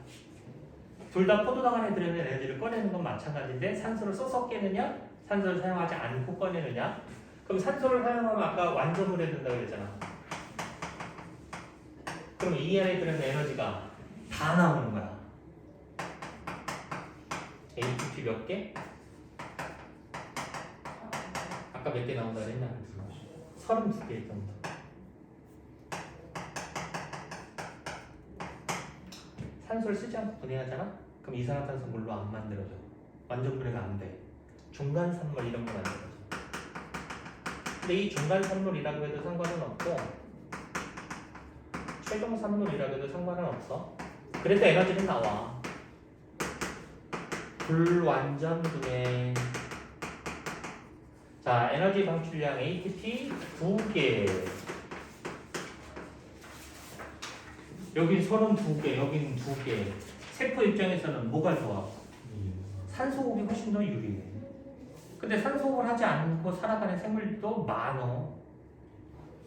A: 둘 다 포도당 안에 들어있는 에너지를 꺼내는 건 마찬가지인데, 산소를 써서 깨느냐, 산소를 사용하지 않고 꺼내느냐. 그럼 산소를 사용하면 아까 완전을 해야 된다고 그랬잖아. 그럼 이 안에 들어있는 에너지가 다 나오는 거야. ATP 몇 개? 아까 몇 개 나온다고 했냐? 32개 정도. 산소를 쓰지 않고 분해하잖아? 그럼 이산화탄소 물로 안 만들어져. 완전 분해가 안 돼. 중간 산물 이런 거 만들어져. 근데 이 중간 산물이라고 해도 상관은 없고 최종 산물이라고 해도 상관은 없어. 그래도 에너지는 나와. 불완전 분해. 자, 에너지 방출량 ATP 2개. 여긴 32개, 여긴 2개. 세포 입장에서는 뭐가 좋아? 산소 호흡이 훨씬 더 유리해. 근데 산소 호흡을 하지 않고 살아가는 생물도 많어.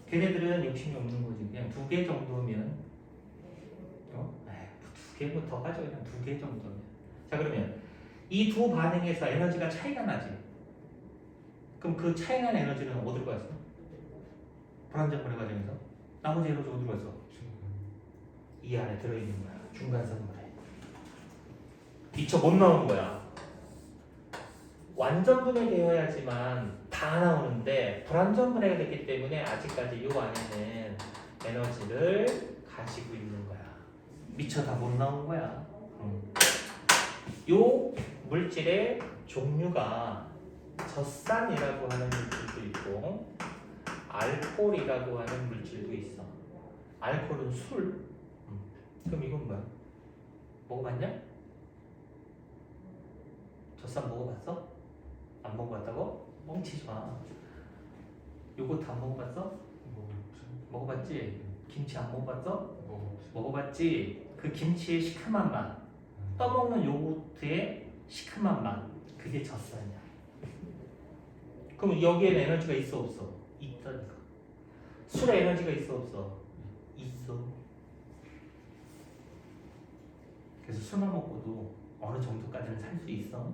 A: 걔네들은 욕심이 없는 거지. 그냥 2개 정도면, 2개 뭐 더 가져. 그냥 2개 정도면. 자, 그러면 이 두 반응에서 에너지가 차이가 나지. 그럼 그 차이 나는 에너지는 어디로 갔어? 불완전 분해 과정에서 나머지 에너지 어디로 갔어? 이 안에 들어있는 거야. 중간 선물에 미처 못 나오는 거야. 완전 분해되어야지만 다 나오는데 불완전 분해가 됐기 때문에 아직까지 이 안에는 에너지를 가지고 있는 거야. 미처 다 못 나온 거야. 요 물질의 종류가 젖산이라고 하는 물질도 있고 알코올이라고 하는 물질도 있어. 알코올은 술. 그럼 이건 뭐야? 먹어봤냐? 젖산 먹어봤어? 안 먹어봤다고? 멍치지 마. 요거트 안 먹어봤어? 먹어봤지? 김치 안 먹어봤어? 먹어봤지? 그 김치의 시큼한 맛, 떠먹는 요거트의 시큼한 맛, 그게 젖산이야. 그럼 여기에는 에너지가 있어 없어? 있다니까. 술에 에너지가 있어 없어? 있어. 그래서 술만 먹고도 어느 정도까지는 살 수 있어.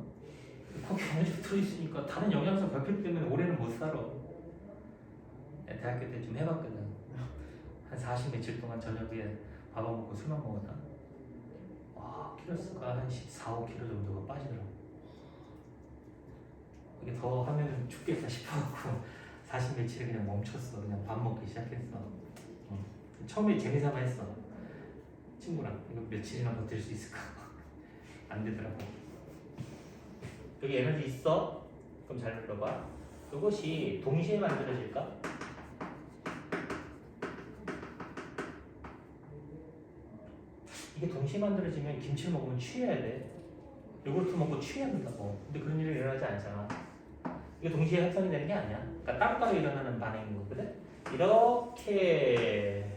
A: 거기 에너지가 들어있으니까 다른 영양소 결핍 때문에 오래는 못 살아. 내가 대학교 때 좀 해봤거든. 한 40 며칠 동안 저녁에 밥 안 먹고 술만 먹었다. 와, 키로수가 한 14, 5kg 정도가 빠지더라고. 이게 더 하면 죽겠다 싶어갖고 40 며칠에 그냥 멈췄어. 그냥 밥 먹기 시작했어. 처음에 재미삼아 했어. 친구랑 이거 며칠이나 버틸 수 있을까? 안 되더라고. 여기 에너지 있어? 그럼 잘 들어봐. 이것이 동시에 만들어질까? 이게 동시에 만들어지면 김치를 먹으면 취해야 돼. 요거트 먹고 취해야 된다고. 근데 그런 일이 일어나지 않잖아. 이게 동시에 합성이 되는 게 아니야. 그러니까 따로따로 일어나는 반응인 거거든. 이렇게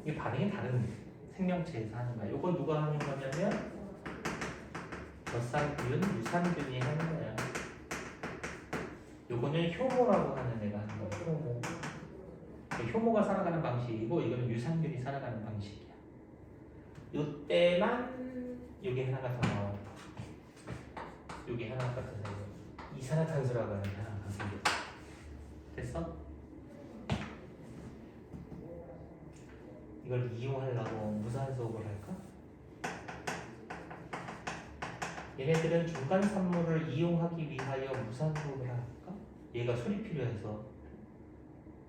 A: 이 반응이 다른 생명체에서 하는 거야. 요건 누가 하는 거냐면 젖산균, 유산균이 하는 거야. 요거는 효모라고 하는 애가 하는 거야. 효모. 효모가 살아가는 방식이고 이거는 유산균이 살아가는 방식이야. 요때만 요게 하나가 더 나와. 요게 하나가 더 나와. 이산화탄소라고 하는 게 하나가 더 생겼어. 됐어? 이걸 이용하려고 무산소흡을 할까? 얘네들은 중간 산물을 이용하기 위하여 무산소흡을 할까? 얘가 술이 필요해서,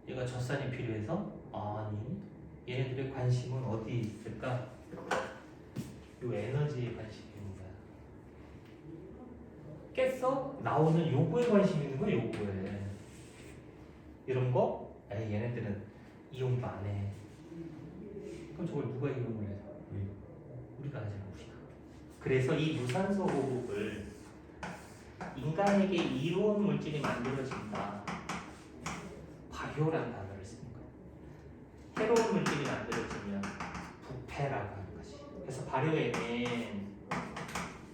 A: 얘가 젖산이 필요해서? 아니, 얘네들의 관심은 어디 있을까? 요 에너지에 관심이 있는 거야. 깼어? 나오는 요거에 관심이 있는 거야. 요거에. 이런 거? 에이, 얘네들은 이용도 안 해. 그럼 저걸 누가 이용을 해? 우리가 하잖아. 우리가. 그래서 이 무산소 호흡을 인간에게 이로운 물질이 만들어진다. 발효라는 단어를 쓰는 거야. 새로운 물질이 만들어지면 부패라고 하는 것이. 그래서 발효에는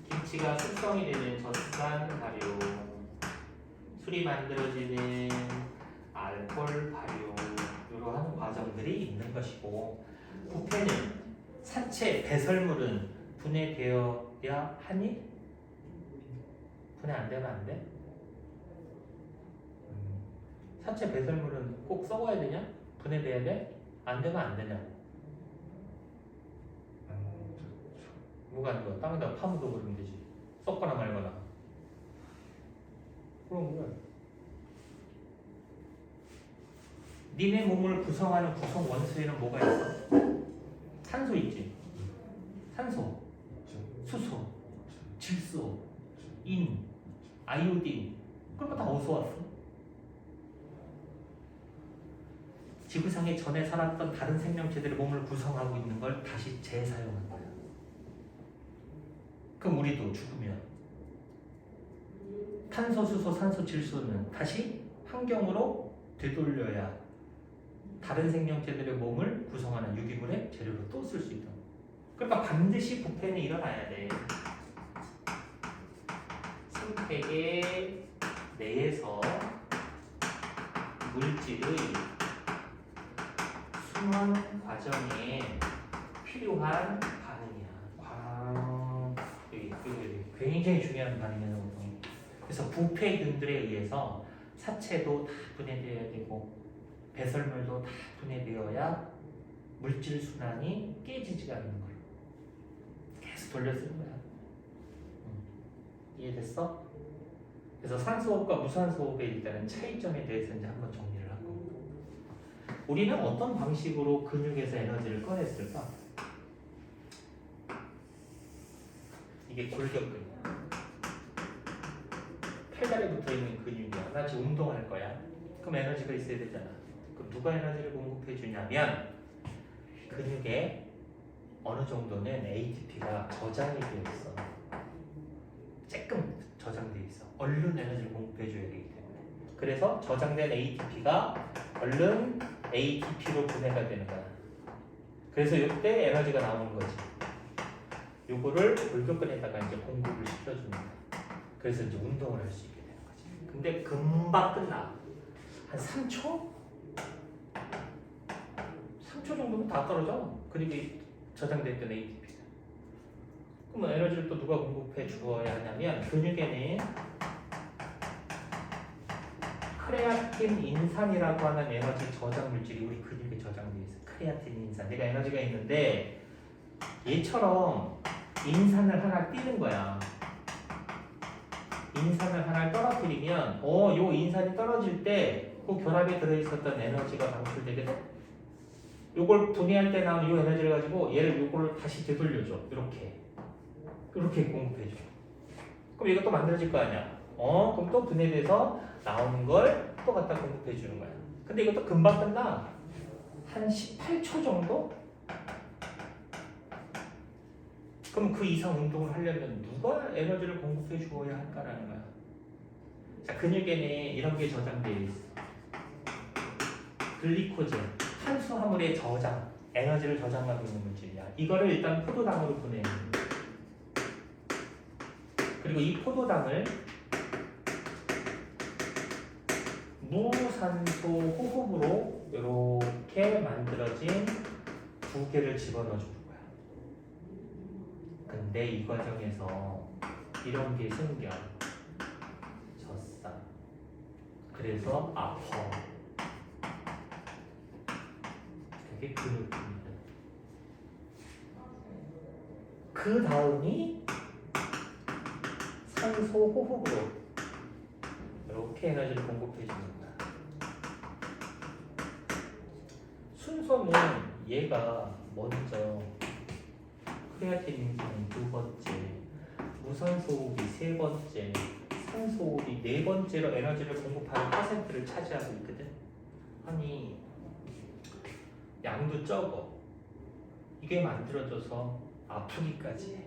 A: 김치가 숙성이 되는 젖산 발효, 술이 만들어지는 알코올 발효, 이러한 과정들이 있는 것이고, 부패는 사체 배설물은 분해되어야 하니? 분해 안 되면 안 돼? 사체 배설물은 꼭 썩어야 되냐? 분해돼야 돼? 안 되면 안 되냐고. 뭐가 안 좋아? 땅에다 파묻어 버리면 되지. 썩거나 말거나. 그럼 뭐야? 니네 몸을 구성하는 구성 원소에는 뭐가 있어? 산소 있지? 산소, 수소, 질소, 인, 아이오딘. 그런 거 다 어디서 왔어? 지구상에 전에 살았던 다른 생명체들의 몸을 구성하고 있는 걸 다시 재사용한 거야. 그럼 우리도 죽으면 탄소, 수소, 산소, 질소는 다시 환경으로 되돌려야 다른 생명체들의 몸을 구성하는 유기물의 재료로 또 쓸 수 있다. 그러니까 반드시 부패는 일어나야 돼. 생태계 내에서 물질의 순환 과정에 필요한 반응이야. 여기 굉장히 굉장히 중요한 반응이에요, 운동이. 그래서 부패균들에 의해서 사체도 다 분해되어야 되고 배설물도 다 분해되어야 물질 순환이 깨지지가 않는 거예요. 계속 돌려 쓰는 거야. 이해됐어? 그래서 산소호흡과 무산소호흡의 일단은 차이점에 대해서 이제 한번 정리를 할 겁니다. 우리는 어떤 방식으로 근육에서 에너지를 꺼냈을까? 이게 골격근이야. 팔다리 붙어있는 근육이야. 나 지금 운동할 거야. 그럼 에너지가 있어야 되잖아. 그럼 누가 에너지를 공급해 주냐면 근육에 어느 정도는 ATP가 저장이 되어 있어. 조금 저장되어 있어. 얼른 에너지를 공급해 줘야 되기 때문에. 그래서 저장된 ATP가 얼른 ATP로 분해가 되는 거야. 그래서 이때 에너지가 나오는 거지. 요거를 골격근에다가 이제 공급을 시켜주는 거야. 그래서 이제 운동을 할 수 있게 되는 거지. 근데 금방 끝나. 한 3초? 3초 정도면 다 떨어져. 그리고 저장됐던 ATP가. 그러면 에너지를 또 누가 공급해 주어야 하냐면 근육에는 크레아틴 인산이라고 하는 에너지 저장 물질이 우리 근육에 저장되어 있어. 크레아틴 인산. 내가 에너지가 있는데 얘처럼 인산을 하나 띄는 거야. 인산을 하나 떨어뜨리면 요 인산이 떨어질 때 그 결합에 들어있었던 에너지가 방출되거든. 요걸 분해할 때 나오는 요 에너지를 가지고 얘를 요거를 다시 되돌려줘. 이렇게 공급해줘. 그럼 얘가 또 만들어질 거 아니야. 그럼 또 분해돼서 나오는 걸 또 갖다 공급해 주는 거야. 근데 이것도 금방 끝나. 한 18초 정도? 그럼 그 이상 운동을 하려면 누가 에너지를 공급해 주어야 할까라는 거야. 자, 근육에는 이런 게 저장되어 있어. 글리코젠, 탄수화물의 저장, 에너지를 저장하고 있는 물질이야. 이거를 일단 포도당으로 보내. 그리고 이 포도당을 무산소 호흡으로 이렇게 만들어진 두 개를 집어넣어 주는 거야. 근데 이 과정에서 이런 게 생겨. 젖살. 그래서 아파. 그게 근육입니다. 그 다음이 산소 호흡으로 이렇게 에너지를 공급해 주는 거야. 순서는 얘가 먼저 크레아틴 인산이 두 번째, 무산소 호흡이 세 번째, 산소 호흡이 네 번째로 에너지를 공급하는 퍼센트를 차지하고 있거든. 아니 양도 적어. 이게 만들어져서 아프기까지 해.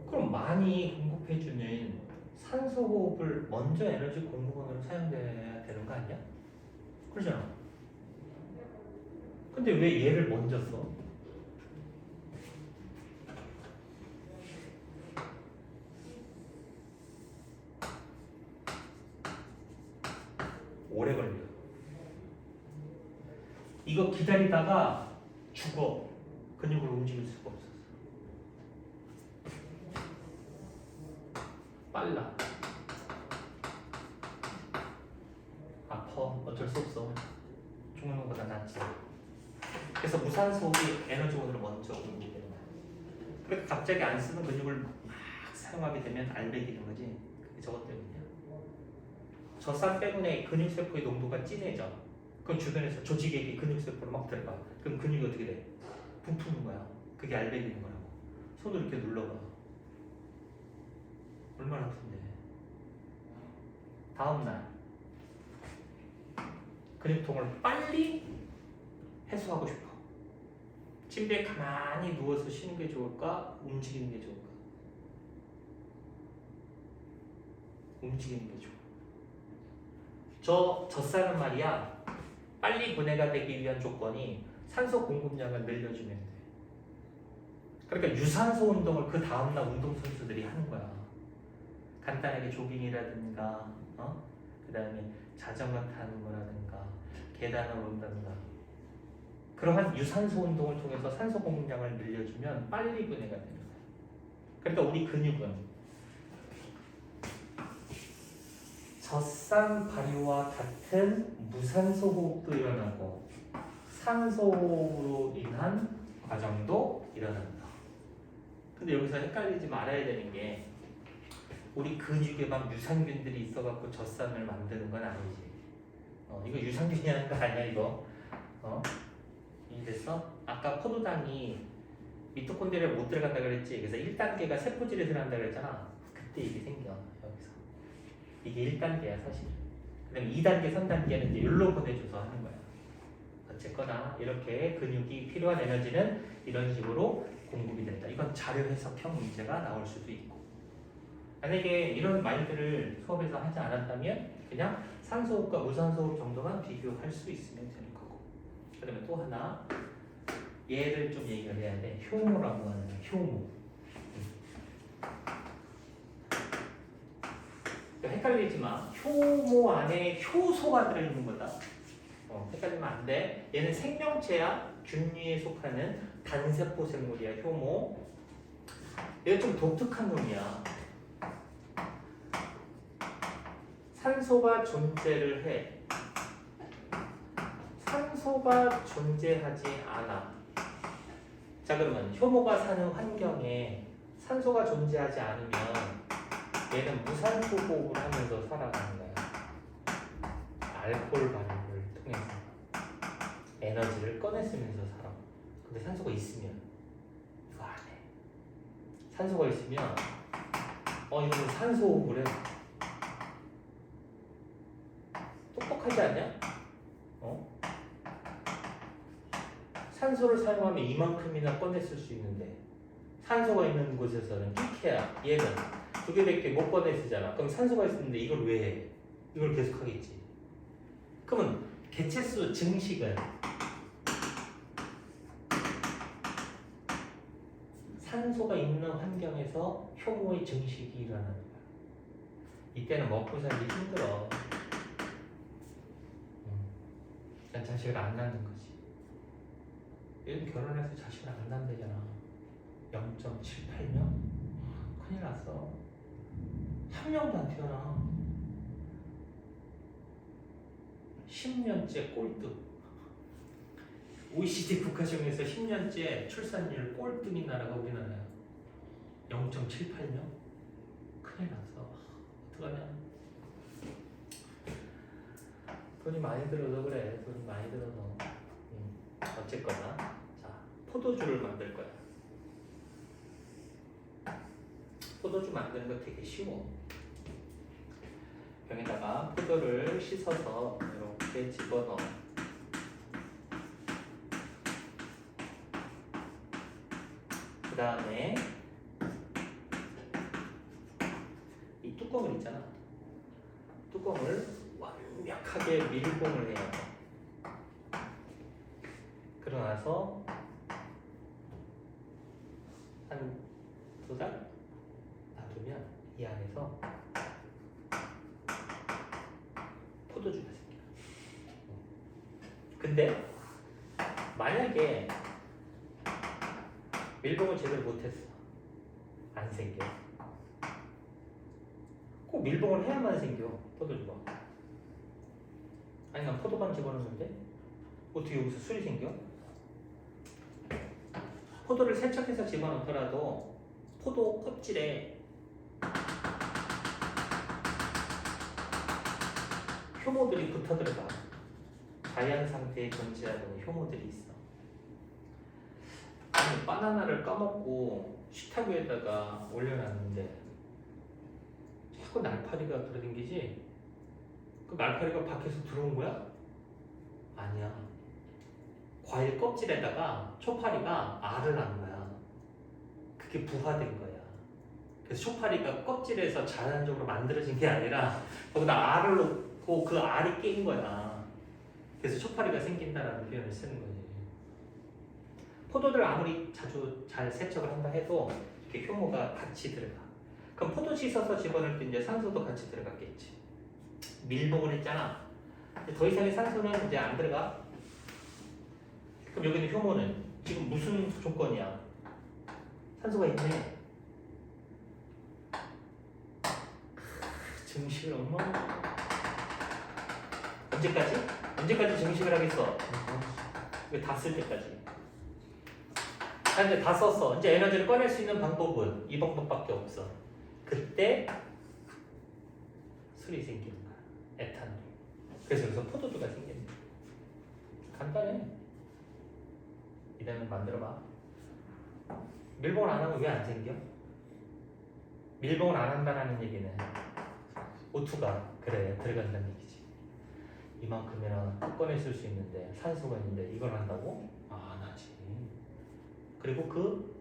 A: 그럼 많이 공급해주는 산소 호흡을 먼저 에너지 공급원으로 사용돼야 되는 거 아니야? 그러잖아. 근데 왜 얘를 먼저 써? 오래 걸려. 이거 기다리다가 죽어. 근육을 움직일 수가 없었어. 빨라. 아파. 어쩔 수 없어. 죽는 것보다 낫지. 그래서 무산소호흡이 에너지원으로 먼저 공급이 되는 거야. 그러니까 갑자기 안 쓰는 근육을 막 사용하게 되면 알배기는 거지. 그게 저것 때문이야. 젖산 때문에 근육세포의 농도가 진해져. 그럼 주변에서 조직액이 근육세포로 막 들어가. 그럼 근육이 어떻게 돼? 부푸는 거야. 그게 알배기는 거라고. 손으로 이렇게 눌러봐. 얼마나 아픈데. 다음날 근육통을 빨리 해소하고 싶어. 침대에 가만히 누워서 쉬는 게 좋을까? 움직이는 게 좋을까? 움직이는 게 좋아. 젖살은 말이야. 빨리 분해가 되기 위한 조건이 산소 공급량을 늘려주면 돼. 그러니까 유산소 운동을 그 다음날 운동선수들이 하는 거야. 간단하게 조깅이라든가 그 다음에 자전거 타는 거라든가 계단을 오른다든가 그러한 유산소 운동을 통해서 산소 공급량을 늘려주면 빨리 분해가 되는 거야. 그러니까 우리 근육은 젖산 발효와 같은 무산소 호흡도 일어나고 산소 호흡으로 인한 과정도 일어난다. 근데 여기서 헷갈리지 말아야 되는 게 우리 근육에 막 유산균들이 있어갖고 젖산을 만드는 건 아니지. 이거 유산균이라는 거 아니야 이거. 이래서 아까 포도당이 미토콘드리아 못 들어간다 그랬지. 그래서 1단계가 세포질에서 한다 그랬잖아. 그때 이게 생겨 여기서. 이게 1단계야 사실. 그다음에 2단계, 3단계는 이제 여기로 보내줘서 하는 거야. 어쨌거나 이렇게 근육이 필요한 에너지는 이런 식으로 공급이 된다. 이건 자료 해석형 문제가 나올 수도 있고. 만약에 이런 마인드를 수업에서 하지 않았다면 그냥 산소호흡과 무산소호흡 정도만 비교할 수 있으면 되는 거고. 그다음에 또 하나 얘를 좀 얘기를 해야 돼. 효모라고 하는 거야. 효모. 헷갈리지 마. 효모 안에 효소가 들어있는 거다. 헷갈리면 안 돼. 얘는 생명체야. 균류에 속하는 단세포 생물이야. 효모. 얘가 좀 독특한 놈이야. 산소가 존재를 해. 산소가 존재하지 않아. 자, 그러면 효모가 사는 환경에 산소가 존재하지 않으면 얘는 무산소 호흡을 하면서 살아가는 거야. 알코올 반응을 통해서 에너지를 꺼내쓰면서 살아. 근데 산소가 있으면 이거 안 해. 산소가 있으면 이거는 산소 호흡을 해. 똑똑하지 않냐? 산소를 사용하면 이만큼이나 꺼냈을 수 있는데 산소가 있는 곳에서는 끼케야. 얘는 2개밖에 못 꺼내쓰잖아. 그럼 산소가 있는데 이걸 왜 해? 이걸 계속 하겠지. 그러면 개체수 증식은 산소가 있는 환경에서 효모의 증식이 일어나는 거야. 이때는 먹고 살기 힘들어. 난 자식을 안 낳는 거지. 요즘 결혼해서 자식을 안 낳는다잖아. 0.78명? 큰일 났어. 한 명도 안 태어나. 10년째 꼴등. OECD 국가 중에서 10년째 출산율 꼴등인 나라가 우리나라야. 0.78명? 큰일 났어. 어떡하냐. 돈이 많이 들어서 그래. 돈이 많이 들어서. 어쨌거나 자, 포도주를 만들 거야. 포도주 만드는 거 되게 쉬워. 병에다가 포도를 씻어서 이렇게 집어넣어. 그 다음에 이 뚜껑을 있잖아. 뚜껑을 완벽하게 밀봉을 해요. 그러고 나서 한 2달 놔두면 이 안에서 포도주가 생겨요. 근데 만약에 밀봉을 제대로 못했어. 안 생겨. 꼭 밀봉을 해야만 생겨. 포도주가. 아니 난 포도당 집어넣는데 어떻게 여기서 술이 생겨? 포도를 세척해서 집어넣더라도 포도 껍질에 효모들이 붙어 들어가. 자연 상태에 존재하는 효모들이 있어. 아니 바나나를 까먹고 식탁 위에다가 올려놨는데 자꾸 날파리가 들어댕기지? 그 날파리가 밖에서 들어온 거야? 아니야. 과일 껍질에다가 초파리가 알을 낳은 거야. 그게 부화된 거야. 그래서 초파리가 껍질에서 자연적으로 만들어진 게 아니라 거기다 알을 넣고 그 알이 낀 거야. 그래서 초파리가 생긴다라는 표현을 쓰는 거지. 포도들 아무리 자주 잘 세척을 한다 해도 이렇게 효모가 같이 들어가. 그럼 포도 씻어서 집어넣을 때 이제 산소도 같이 들어갔겠지. 밀봉을 했잖아. 더 이상의 산소는 이제 안 들어가. 그럼 여기는 효모는 지금 무슨 조건이야? 산소가 있네. 증식을 언제까지? 언제까지 증식을 하겠어? 이거 다 쓸 때까지. 자, 이제 다 썼어. 이제 에너지를 꺼낼 수 있는 방법은 이 방법밖에 없어. 그때 술이 생기는 거야. 에탄올. 그래서 여기서 포도주가 생깁니다. 간단해. 이대로 만들어봐. 밀봉을 안 하면 왜 안 생겨? 밀봉을 안 한다는 얘기는 O2가 그래 들어간다는 얘기지. 이만큼이나 꺼냈을 수 있는데 산소가 있는데 이걸 한다고? 안 하지. 그리고 그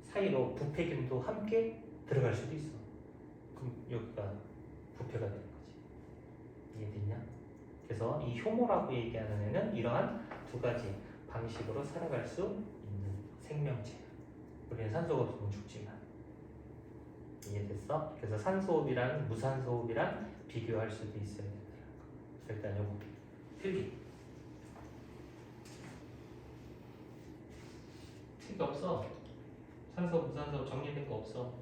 A: 사이로 부패균도 함께 들어갈 수도 있어. 그럼 여기가 부패가 되는 거지. 이해됐냐? 그래서 이 효모라고 얘기하는 애는 이러한 두 가지 방식으로 살아갈 수 있는 생명체야. 우리는 산소가 없으면 죽지만. 이해됐어? 그래서 산소호흡이랑 무산소호흡이랑 비교할 수도 있어야 된다. 일단 요거 필기. 필기 없어. 산소 무산소 정리된 거 없어.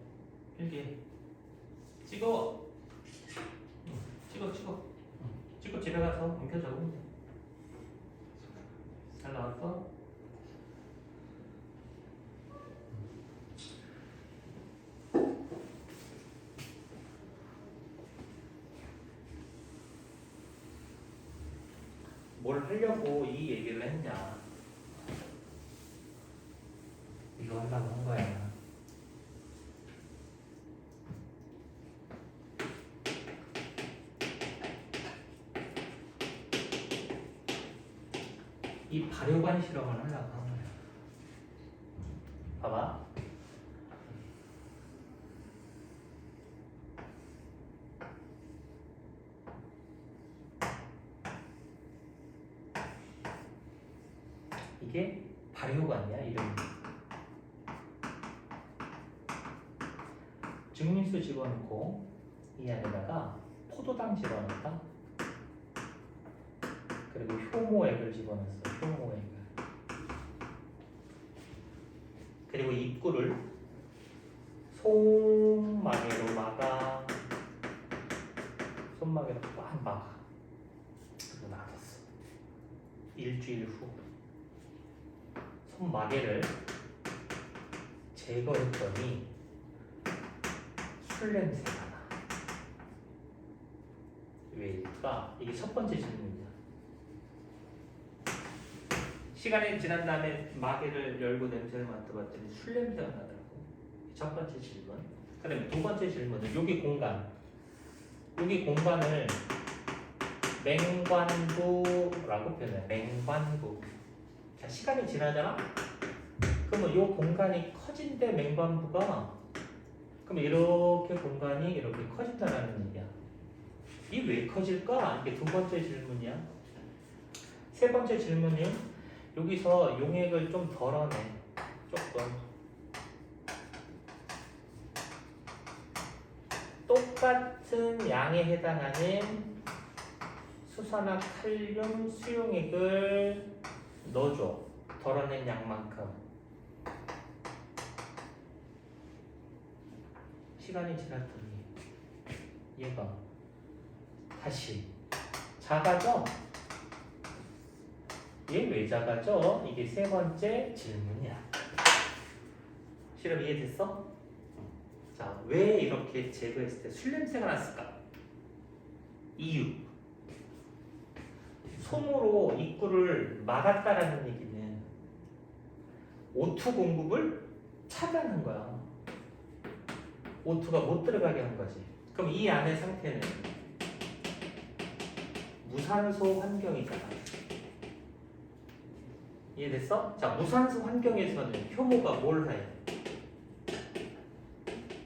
A: 필기. 찍어. 찍어. 찍고 집에 가서 옮겨 적으면 돼. 잘 나왔어? 뭘 하려고 이 얘기를 했냐? 이거 하려고 한 거야. 이 발효관 실험을 하려고 한 거야. 봐봐. 이게 발효관이야 이름이. 증류수 집어넣고 이 안에다가 포도당 집어넣었다. 그리고 효모액을 집어넣었어. 효모액을. 그리고 입구를 손마개로 막아. 손마개로 꽉 막아. 그리고 놔뒀어. 일주일 후 손마개를 제거했더니 술 냄새가 나. 왜일까? 이게 첫 번째 질문이야. 시간이 지난 다음에 마개를 열고 냄새를 맡아봤더니 술 냄새가 나더라고. 첫 번째 질문. 그 다음에 두 번째 질문은 여기 공간. 여기 공간을 맹관부라고 표현해. 맹관부. 자, 시간이 지나잖아? 그러면 이 공간이 커진대 맹관부가. 그럼 이렇게 공간이 이렇게 커진다라는 얘기야. 이게 왜 커질까? 이게 두 번째 질문이야. 세 번째 질문은 여기서 용액을 좀 덜어내. 조금. 똑같은 양에 해당하는 수산화 칼륨 수용액을 넣어줘. 덜어낸 양만큼. 시간이 지났더니 얘가 다시 작아져. 얘 왜 작아져? 이게 세 번째 질문이야. 실험 이해됐어? 자, 왜 이렇게 제거했을 때 술 냄새가 났을까? 이유. 솜으로 입구를 막았다라는 얘기는 O2 공급을 차단한 거야. O2가 못 들어가게 한 거지. 그럼 이 안의 상태는 무산소 환경이잖아. 이해됐어? 자, 무산소 환경에서는 효모가 뭘 해?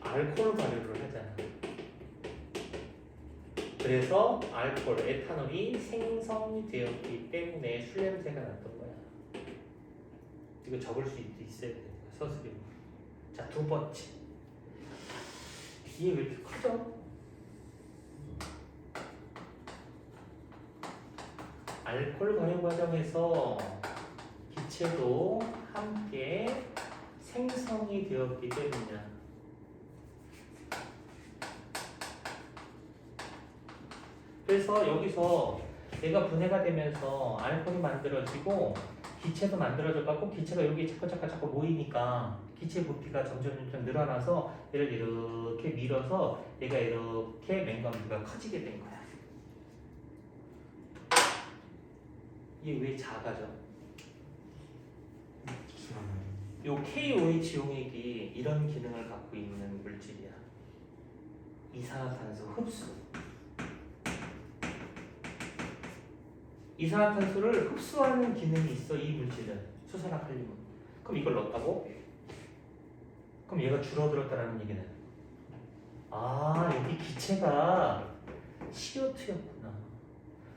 A: 알코올 발효를 하잖아. 그래서 알코올, 에탄올이 생성되었기 때문에 술 냄새가 났던 거야. 이거 적을 수 있어야 되는 거야, 서술이. 자, 두 번째. 이게 왜 이렇게 커져? 알코올 발효 과정에서 기체도 함께 생성이 되었기 때문이야. 그래서 여기서 얘가 분해가 되면서 알코올이 만들어지고 기체도 만들어져갖고 기체가 여기 자꾸 모이니까 기체 부피가 점점 늘어나서 얘를 이렇게 밀어서 얘가 이렇게 맹관부가 커지게 된 거야. 이게 왜 작아져? 요 KOH 용액이 이런 기능을 갖고 있는 물질이야. 이산화탄소 흡수. 이산화탄소를 흡수하는 기능이 있어, 이 물질은. 수산화칼륨은. 그럼 이걸 넣었다고? 그럼 얘가 줄어들었다는 얘기는, 아, 여기 기체가 CO2였구나.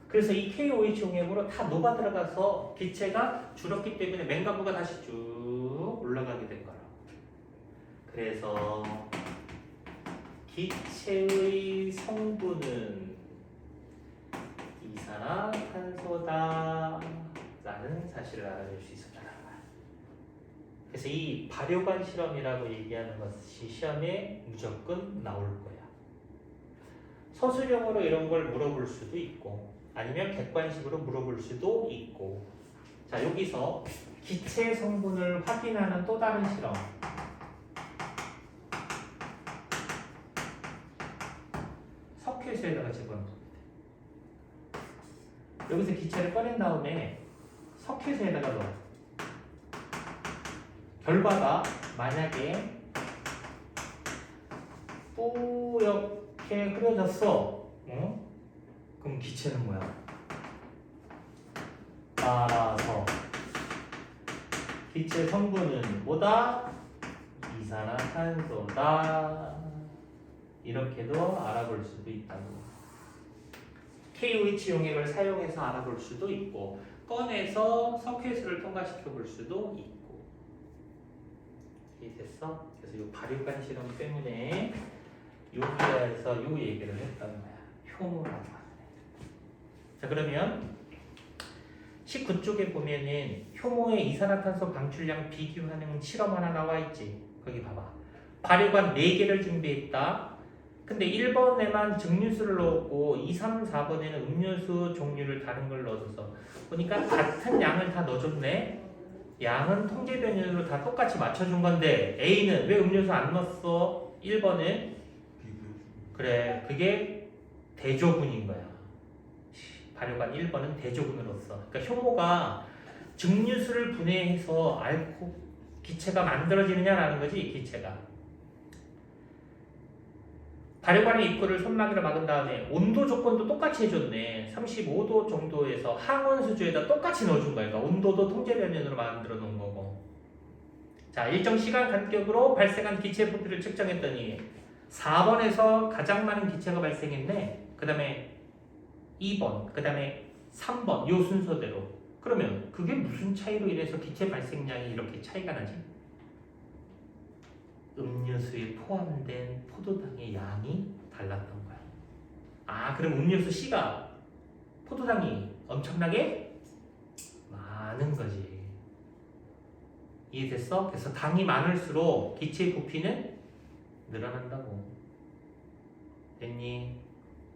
A: 그래서 이 KOH 용액으로 다 녹아 들어가서 기체가 줄었기 때문에 맹가부가 다시 쭉 올라가게 된 거라. 그래서 기체의 성분은 이산화탄소다 라는 사실을 알아낼 수 있었다는 거야. 그래서 이 발효관 실험이라고 얘기하는 것이 시험에 무조건 나올 거야. 서술형으로 이런 걸 물어볼 수도 있고 아니면 객관식으로 물어볼 수도 있고. 자, 여기서 기체 성분을 확인하는 또 다른 실험. 석회수에다가 집어넣는 겁니다. 여기서 기체를 꺼낸 다음에 석회수에다가 넣어. 결과가 만약에 뿌옇게 흐려졌어. 그럼 기체는 뭐야? 따라서 기체 성분은 뭐다? 이산화탄소다. 이렇게도 알아볼 수도 있다고. KOH 용액을 사용해서 알아볼 수도 있고 꺼내서 석회수를 통과시켜 볼 수도 있고. 이해됐어? 그래서 이 발효관 실험 때문에 여기에서 이 얘기를 했다는 거야. 효모라고 하는 애. 자, 그러면 19쪽에 보면은 효모의 이산화탄소 방출량 비교하는 실험 하나 나와 있지. 거기 봐봐. 발효관 4개를 준비했다. 근데 1번에만 증류수를 넣었고 2, 3, 4번에는 음료수 종류를 다른 걸 넣어서 보니까 같은 양을 다 넣어줬네. 양은 통제 변연으로 다 똑같이 맞춰준 건데 A는 왜 음료수 안 넣었어? 1번은 그래, 그게 대조군인 거야. 발효관 1번은 대조군으로서. 그러니까 효모가 증류수를 분해해서 알코올 기체가 만들어지느냐라는 거지. 기체가 발효관의 입구를 손막이로 막은 다음에 온도 조건도 똑같이 해줬네. 35도 정도에서 항원 수조에다 똑같이 넣어준 거야. 그러니까 온도도 통제 변연으로 만들어 놓은 거고. 자, 일정 시간 간격으로 발생한 기체 부피를 측정했더니 4번에서 가장 많은 기체가 발생했네. 그 다음에 2번, 그 다음에 3번, 요 순서대로. 그러면 그게 무슨 차이로 인해서 기체 발생량이 이렇게 차이가 나지? 음료수에 포함된 포도당의 양이 달랐던 거야. 아, 그럼 음료수 C가 포도당이 엄청나게 많은 거지. 이해됐어? 그래서 당이 많을수록 기체 부피는 늘어난다고. 됐니?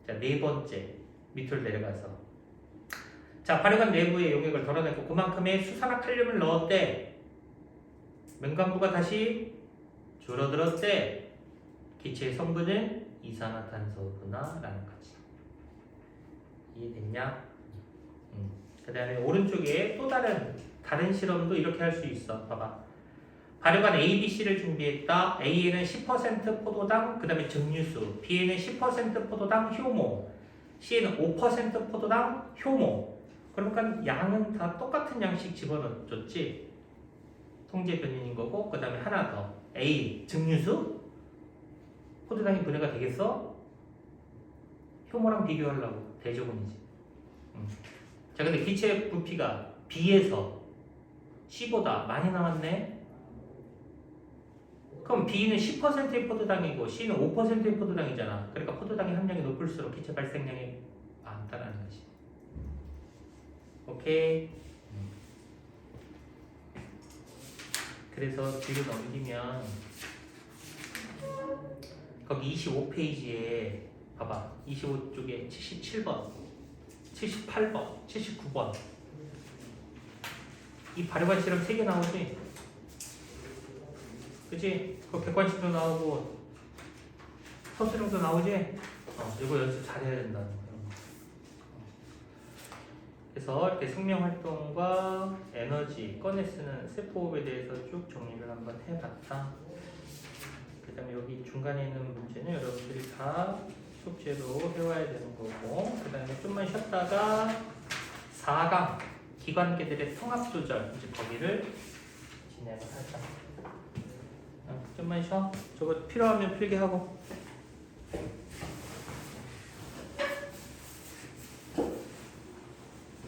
A: 자, 4번째 밑으로 내려가서, 자, 발효관 내부의 용액을 덜어냈고 그만큼의 수산화칼륨을 넣었대. 맹관부가 다시 줄어들었대. 기체의 성분은 이산화탄소구나 라는 거지. 이해됐냐? 그 다음에 오른쪽에 또 다른 실험도 이렇게 할 수 있어. 봐봐. 발효관 A, B, C를 준비했다. A에는 10% 포도당, 그 다음에 증류수. B에는 10% 포도당 효모. C에는 5% 포도당 효모. 그러니까 양은 다 똑같은 양씩 집어넣었지. 통제 변연인 거고. 그 다음에 하나 더. A, 증류수. 포도당이 분해가 되겠어? 효모랑 비교하려고. 대조군이지. 자, 근데 기체 부피가 B에서 C보다 많이 나왔네. 그럼 B는 10%의 포도당이고 C는 5%의 포도당이잖아. 그러니까 포도당의 함량이 높을수록 기체 발생량이 많다는 거지. 오케이. 그래서 뒤로 넘기면 거기 25페이지에 봐봐. 25쪽에 77번, 78번, 79번. 이 발효관 실험 3개 나오지? 그치? 그 객관식도 나오고 서술형도 나오지? 이거 연습 잘해야 된다는 거예요. 그래서 이렇게 생명활동과 에너지, 꺼내 쓰는 세포호흡에 대해서 쭉 정리를 한번 해봤다. 그 다음에 여기 중간에 있는 문제는 여러분들이 다 숙제로 해와야 되는 거고, 그 다음에 좀만 쉬었다가 4강 기관계들의 통합조절, 이제 거기를 진행을 하자. 좀만 쉬어. 저거 필요하면 필기하고.